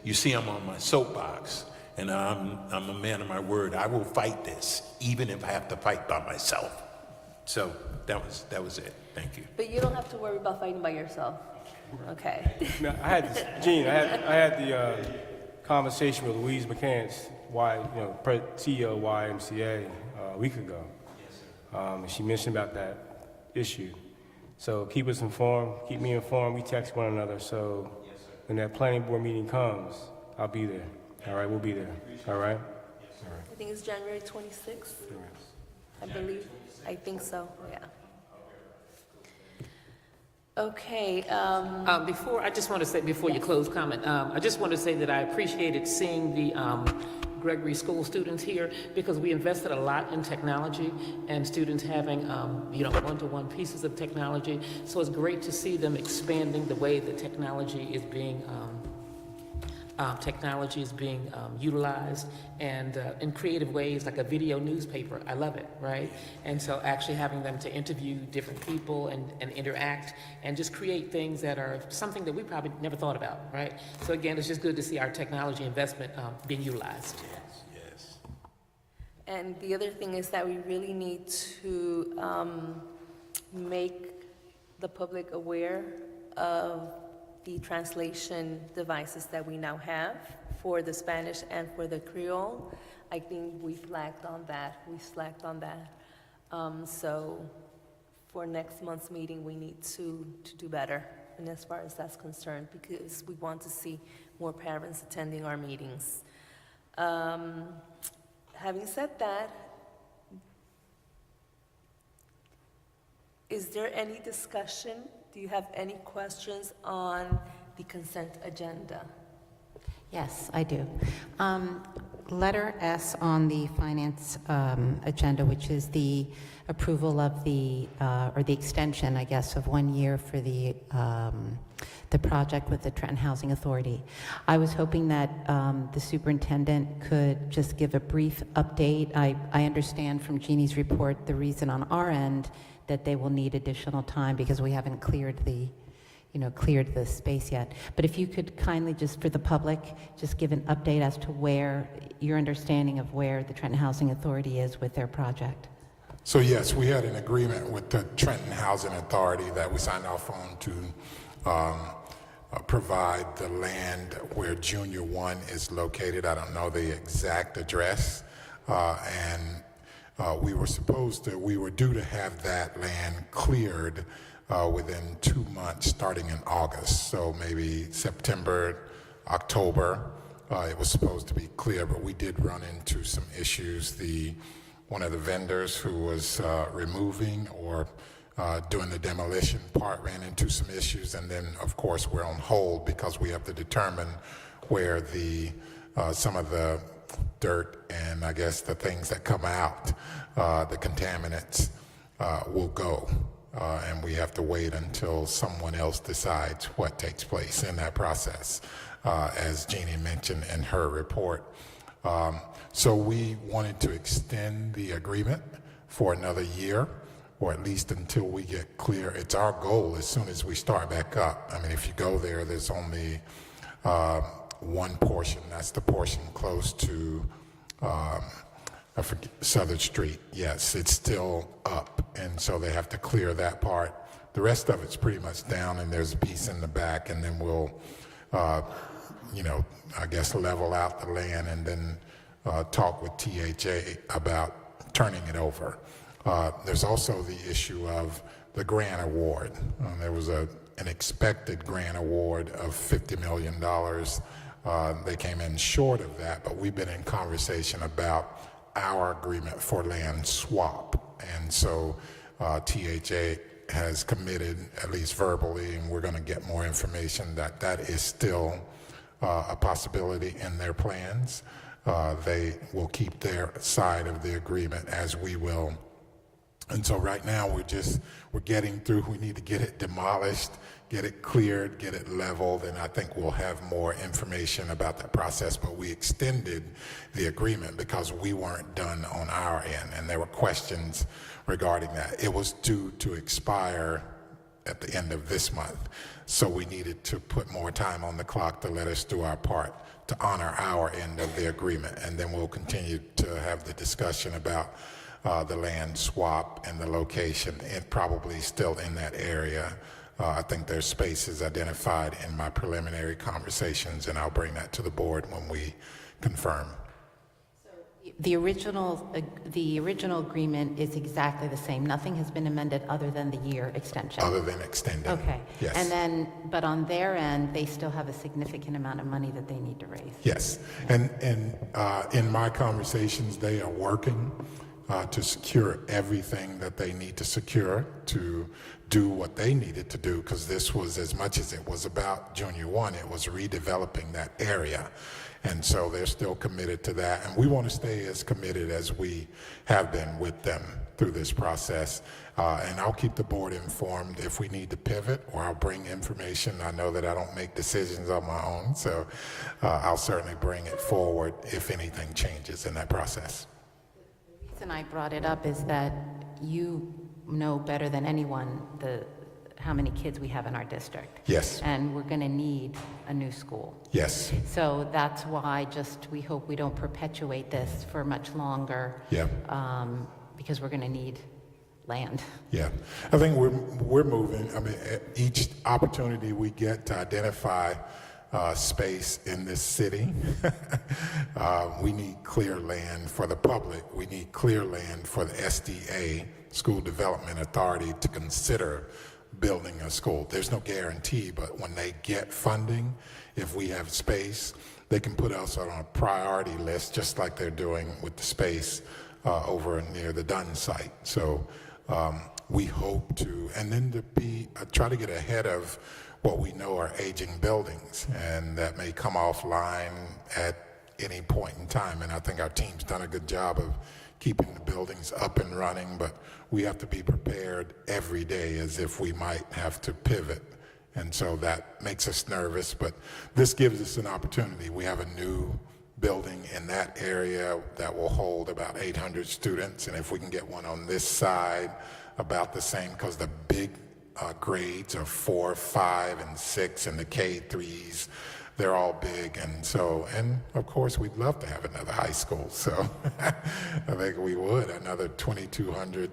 you see I'm on my soapbox, and I'm a man of my word. I will fight this, even if I have to fight by myself. So that was it. Thank you. But you don't have to worry about fighting by yourself. Okay. Now, I had the conversation with Louise McCants, CEO of YMCA, a week ago. And she mentioned about that issue. So keep us informed, keep me informed. We text one another. So when that planning board meeting comes, I'll be there. All right, we'll be there. All right? I think it's January 26th, I believe. I think so, yeah. Okay. I just want to say, before you close comment, I just want to say that I appreciated seeing the Gregory School students here, because we invested a lot in technology and students having, one-to-one pieces of technology. So it's great to see them expanding the way that technology is being utilized, and in creative ways, like a video newspaper. I love it, right? And so actually having them to interview different people and interact and just create things that are something that we probably never thought about, right? So again, it's just good to see our technology investment being utilized. Yes. And the other thing is that we really need to make the public aware of the translation devices that we now have for the Spanish and for the Creole. I think we slacked on that. So for next month's meeting, we need to do better, and as far as that's concerned, because we want to see more parents attending our meetings. Having said that, is there any discussion? Do you have any questions on the consent agenda? Yes, I do. Letter S on the finance agenda, which is the approval of or the extension, I guess, of 1 year for the project with the Trenton Housing Authority. I was hoping that the superintendent could just give a brief update. I understand from Jeannie's report the reason on our end that they will need additional time because we haven't cleared the space yet. But if you could kindly, just for the public, just give an update as to where your understanding of where the Trenton Housing Authority is with their project. So yes, we had an agreement with the Trenton Housing Authority that we signed off on to provide the land where Junior 1 is located. I don't know the exact address, we were due to have that land cleared within 2 months, starting in August. So maybe September, October, it was supposed to be clear, but we did run into some issues. One of the vendors who was removing or doing the demolition part ran into some issues, and then of course we're on hold because we have to determine where some of the dirt and I guess the things that come out, the contaminants, will go. And we have to wait until someone else decides what takes place in that process, as Jeannie mentioned in her report. So we wanted to extend the agreement for another year, or at least until we get clear. It's our goal as soon as we start back up. I mean, if you go there's only one portion. That's the portion close to Southern Street. Yes, it's still up, and so they have to clear that part. The rest of it's pretty much down, and there's a piece in the back, and then we'll, I guess level out the land and then talk with THA about turning it over. There's also the issue of the grant award. There was an expected grant award of $50 million. They came in short of that, but we've been in conversation about our agreement for land swap. And so THA has committed, at least verbally, and we're going to get more information, that is still a possibility in their plans. They will keep their side of the agreement, as we will. And so right now we're getting through. We need to get it demolished, get it cleared, get it leveled, and I think we'll have more information about that process. But we extended the agreement because we weren't done on our end, and there were questions regarding that. It was due to expire at the end of this month. So we needed to put more time on the clock to let us do our part to honor our end of the agreement. And then we'll continue to have the discussion about the land swap and the location, and probably still in that area. I think there's spaces identified in my preliminary conversations, and I'll bring that to the board when we confirm. The original agreement is exactly the same. Nothing has been amended other than the year extension. Other than extending. Okay. Yes. And then, but on their end, they still have a significant amount of money that they need to raise. Yes. And in my conversations, they are working to secure everything that they need to secure to do what they needed to do, because this was, as much as it was about Junior 1, it was redeveloping that area. And so they're still committed to that. And we want to stay as committed as we have been with them through this process. And I'll keep the board informed if we need to pivot, or I'll bring information. I know that I don't make decisions on my own, so I'll certainly bring it forward if anything changes in that process. The reason I brought it up is that you know better than anyone how many kids we have in our district. Yes. And we're going to need a new school. Yes. So that's why we hope we don't perpetuate this for much longer. Yeah. Because we're going to need land. Yeah. I think we're moving. I mean, each opportunity we get to identify space in this city, we need clear land for the public. We need clear land for the SDA, School Development Authority, to consider building a school. There's no guarantee, but when they get funding, if we have space, they can put us on a priority list, just like they're doing with the space over near the Dunn site. So we hope to, and then to try to get ahead of what we know are aging buildings, and that may come offline at any point in time. And I think our team's done a good job of keeping the buildings up and running, but we have to be prepared every day as if we might have to pivot. And so that makes us nervous, but this gives us an opportunity. We have a new building in that area that will hold about 800 students, and if we can get one on this side, about the same, because the big grades are 4, 5, and 6, and the K3s, they're all big. And so, and of course, we'd love to have another high school. So I think we would, another 2,200,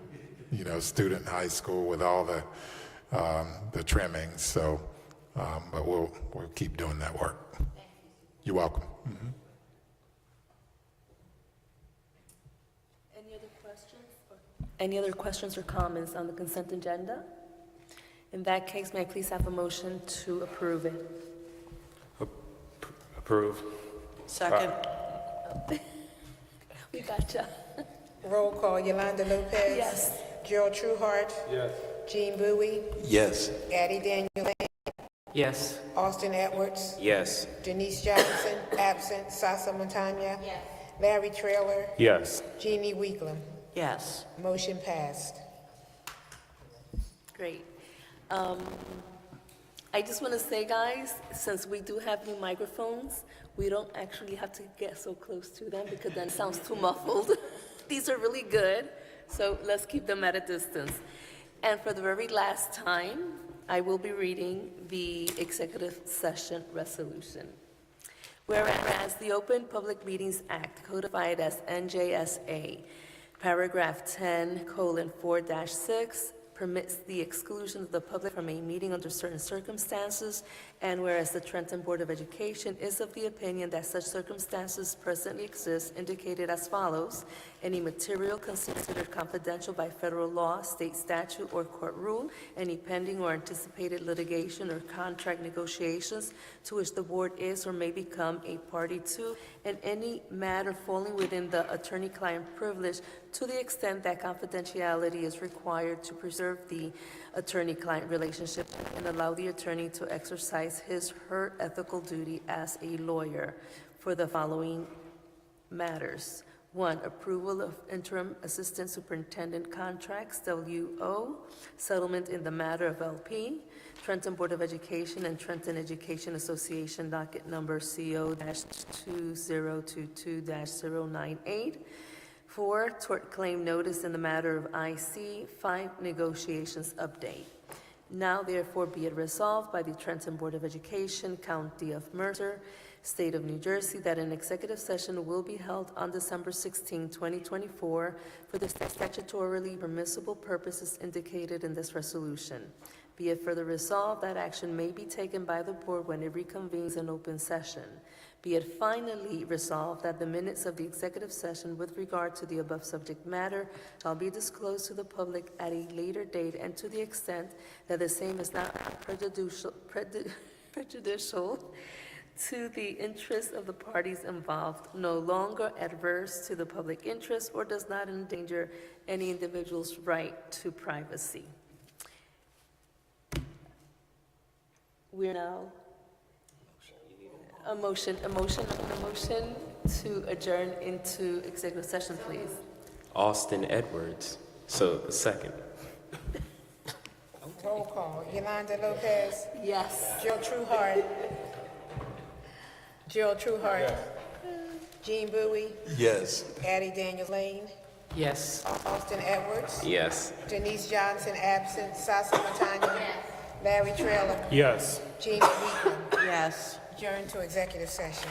student high school with all the trimmings. So, but we'll keep doing that work. You're welcome. Mm-hmm. Any other questions or comments on the consent agenda? In that case, may I please have a motion to approve it? Approve. Second. We gotcha. Roll call, Yolanda Lopez. Yes. Gerald Trueheart. Yes. Gene Bowie. Yes. Addie Daniel. Yes. Austin Edwards. Yes. Denise Johnson, absent. Sasa Montagna. Yes. Larry Trailer. Yes. Jeannie Weeklam. Yes. Motion passed. Great. I just want to say, guys, since we do have new microphones, we don't actually have to get so close to them because then it sounds too muffled. These are really good, so let's keep them at a distance. And for the very last time, I will be reading the executive session resolution. Whereas the Open Public Meetings Act, codified as NJSA, paragraph 10:4-6, permits the exclusion of the public from a meeting under certain circumstances, and whereas the Trenton Board of Education is of the opinion that such circumstances presently exist, indicated as follows: any material considered confidential by federal law, state statute, or court rule, any pending or anticipated litigation or contract negotiations to which the board is or may become a party to, and any matter falling within the attorney-client privilege to the extent that confidentiality is required to preserve the attorney-client relationship and allow the attorney to exercise his/her ethical duty as a lawyer for the following matters. 1, approval of interim assistant superintendent contracts, WO, settlement in the matter of LP, Trenton Board of Education and Trenton Education Association docket number CO-2022-098. 4, tort claim notice in the matter of IC. 5, negotiations update. Now therefore be it resolved by the Trenton Board of Education, County of Mercer, State of New Jersey, that an executive session will be held on December 16, 2024, for the statutorily permissible purposes indicated in this resolution. Be it further resolved that action may be taken by the board when it reconvenes in open session. Be it finally resolved that the minutes of the executive session with regard to the above subject matter shall be disclosed to the public at a later date, and to the extent that the same is not prejudicial to the interests of the parties involved, no longer adverse to the public interest, or does not endanger any individual's right to privacy. We're now, a motion to adjourn into executive session, please. Austin Edwards. So the second. Roll call. Yolanda Lopez. Yes. Jill Trueheart. Jill Trueheart. Gene Bowie. Yes. Addie Daniel Lane. Yes. Austin Edwards. Yes. Denise Johnson, absent. Sasa Matanya. Larry Trailer. Yes. Jeannie Weekland. Yes. Adjourn to executive session.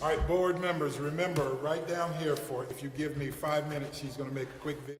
All right, board members, remember, right down here if you give me 5 minutes, she's going to make a quick video.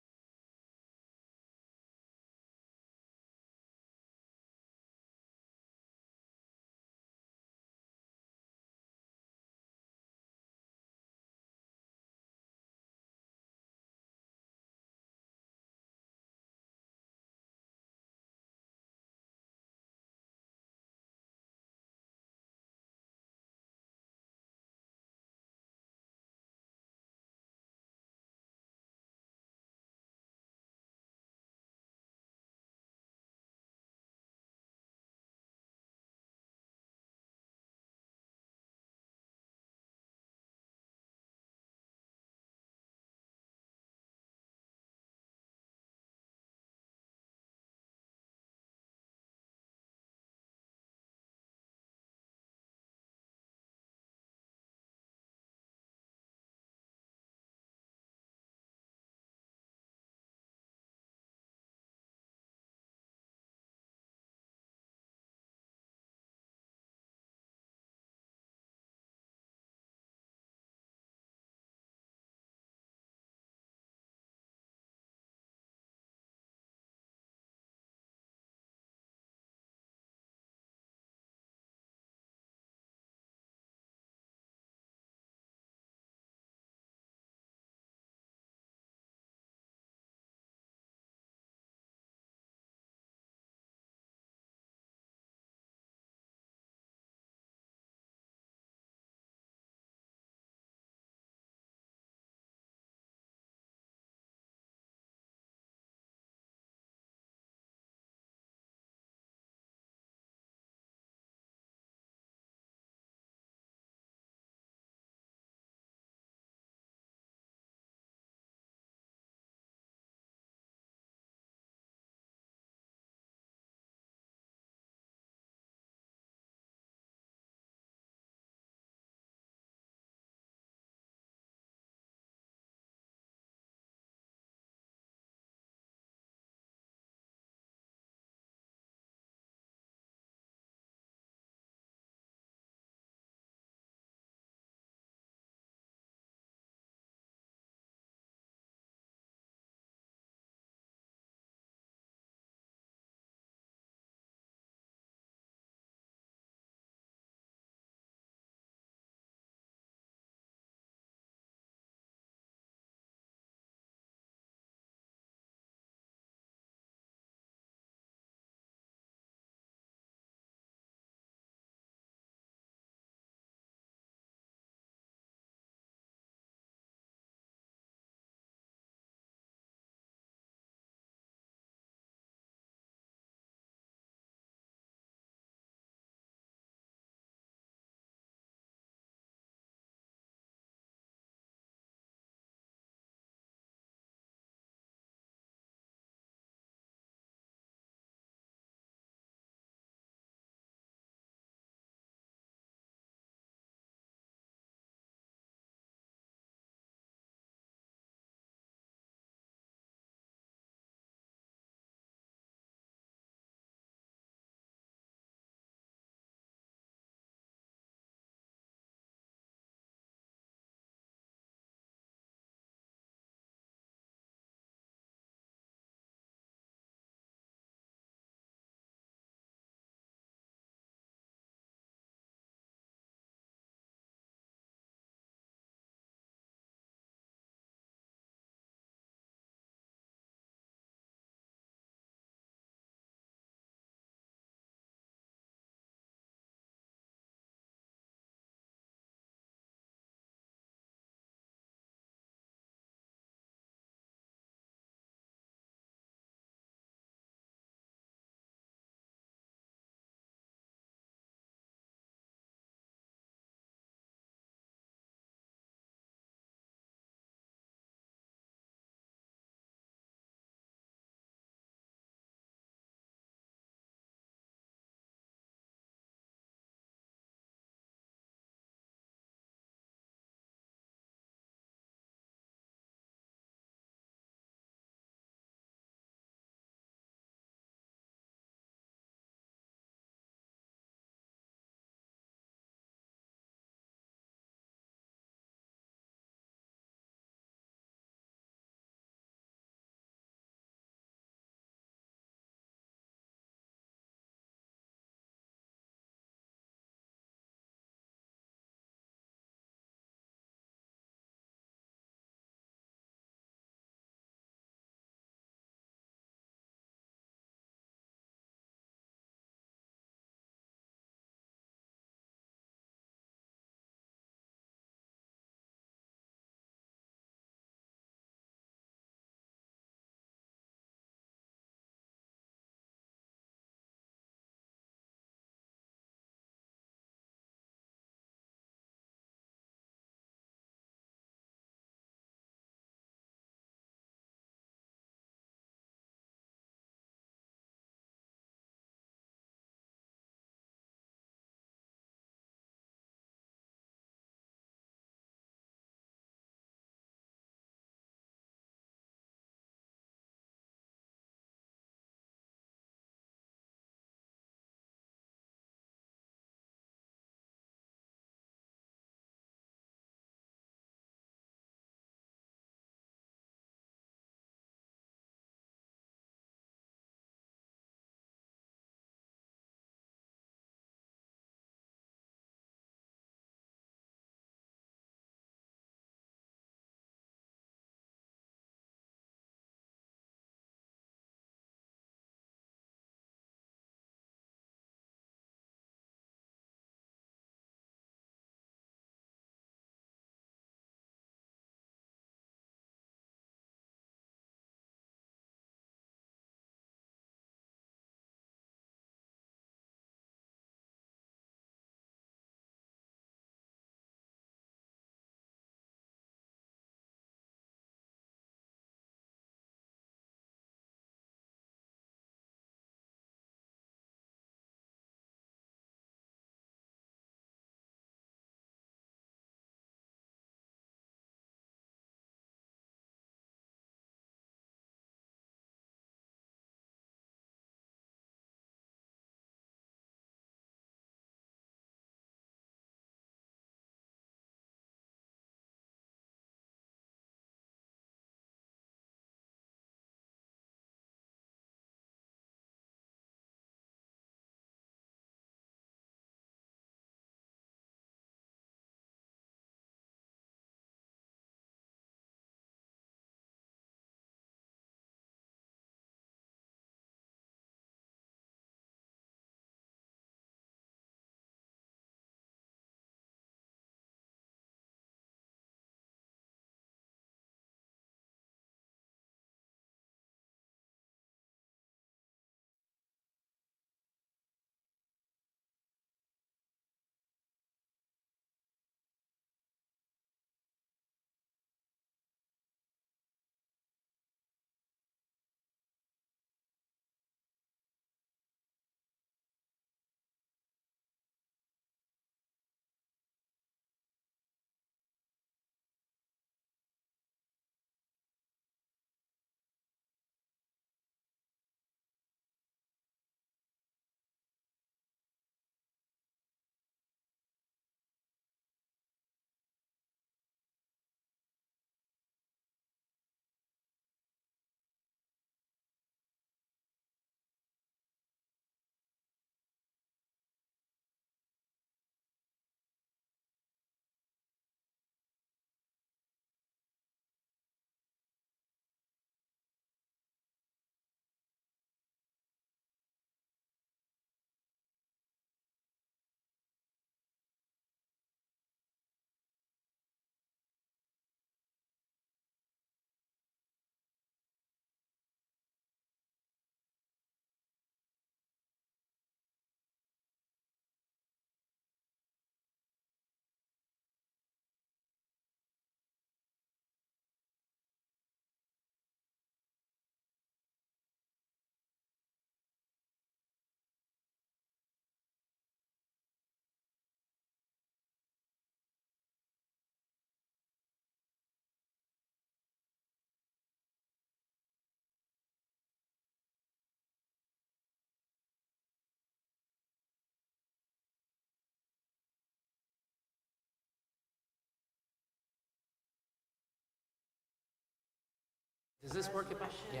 Does this work? Yeah.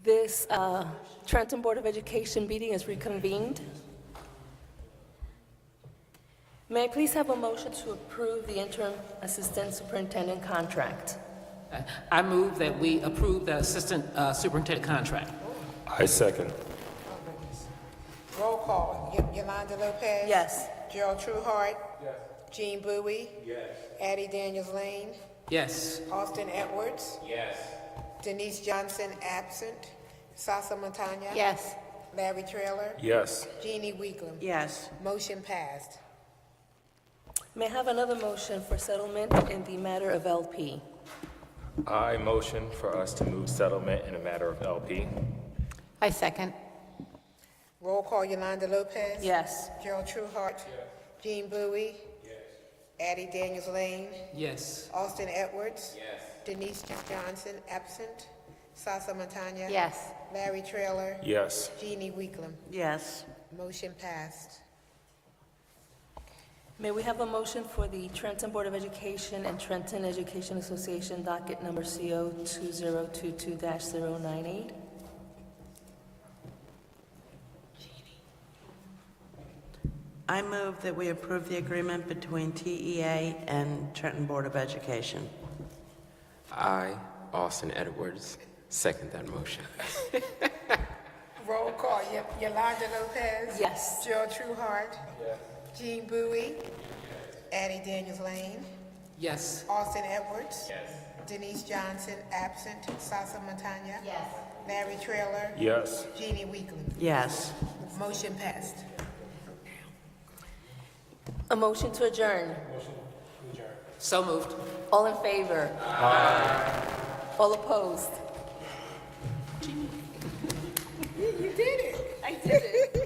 This Trenton Board of Education meeting is reconvened. May I please have a motion to approve the interim assistant superintendent contract? I move that we approve the assistant superintendent contract. I second. Roll call. Yolanda Lopez. Yes. Gerald Trueheart. Yes. Gene Bowie. Yes. Addie Daniels-Lane. Yes. Austin Edwards. Yes. Denise Johnson, absent. Sasa Montagna. Yes. Larry Trailer. Yes. Jeannie Weigland. Yes. Motion passed. May I have another motion for settlement in the matter of LP? I motion for us to move settlement in a matter of LP. I second. Roll call. Yolanda Lopez. Yes. Gerald Trueheart. Gene Bowie. Yes. Addie Daniels-Lane. Yes. Austin Edwards. Yes. Denise Johnson, absent. Sasa Montagna. Yes. Larry Trailer. Yes. Jeannie Weigland. Yes. Motion passed. May we have a motion for the Trenton Board of Education and Trenton Education Association docket number CO 2022-098? I move that we approve the agreement between TEA and Trenton Board of Education. I, Austin Edwards, second that motion. Roll call. Yolanda Lopez. Yes. Gerald Trueheart. Yes. Gene Bowie. Addie Daniels-Lane. Yes. Austin Edwards. Yes. Denise Johnson, absent. Sasa Montagna. Yes. Larry Trailer. Yes. Jeannie Weigland. Yes. Motion passed. A motion to adjourn. So moved. All in favor? Aye. All opposed? You did it. I did it.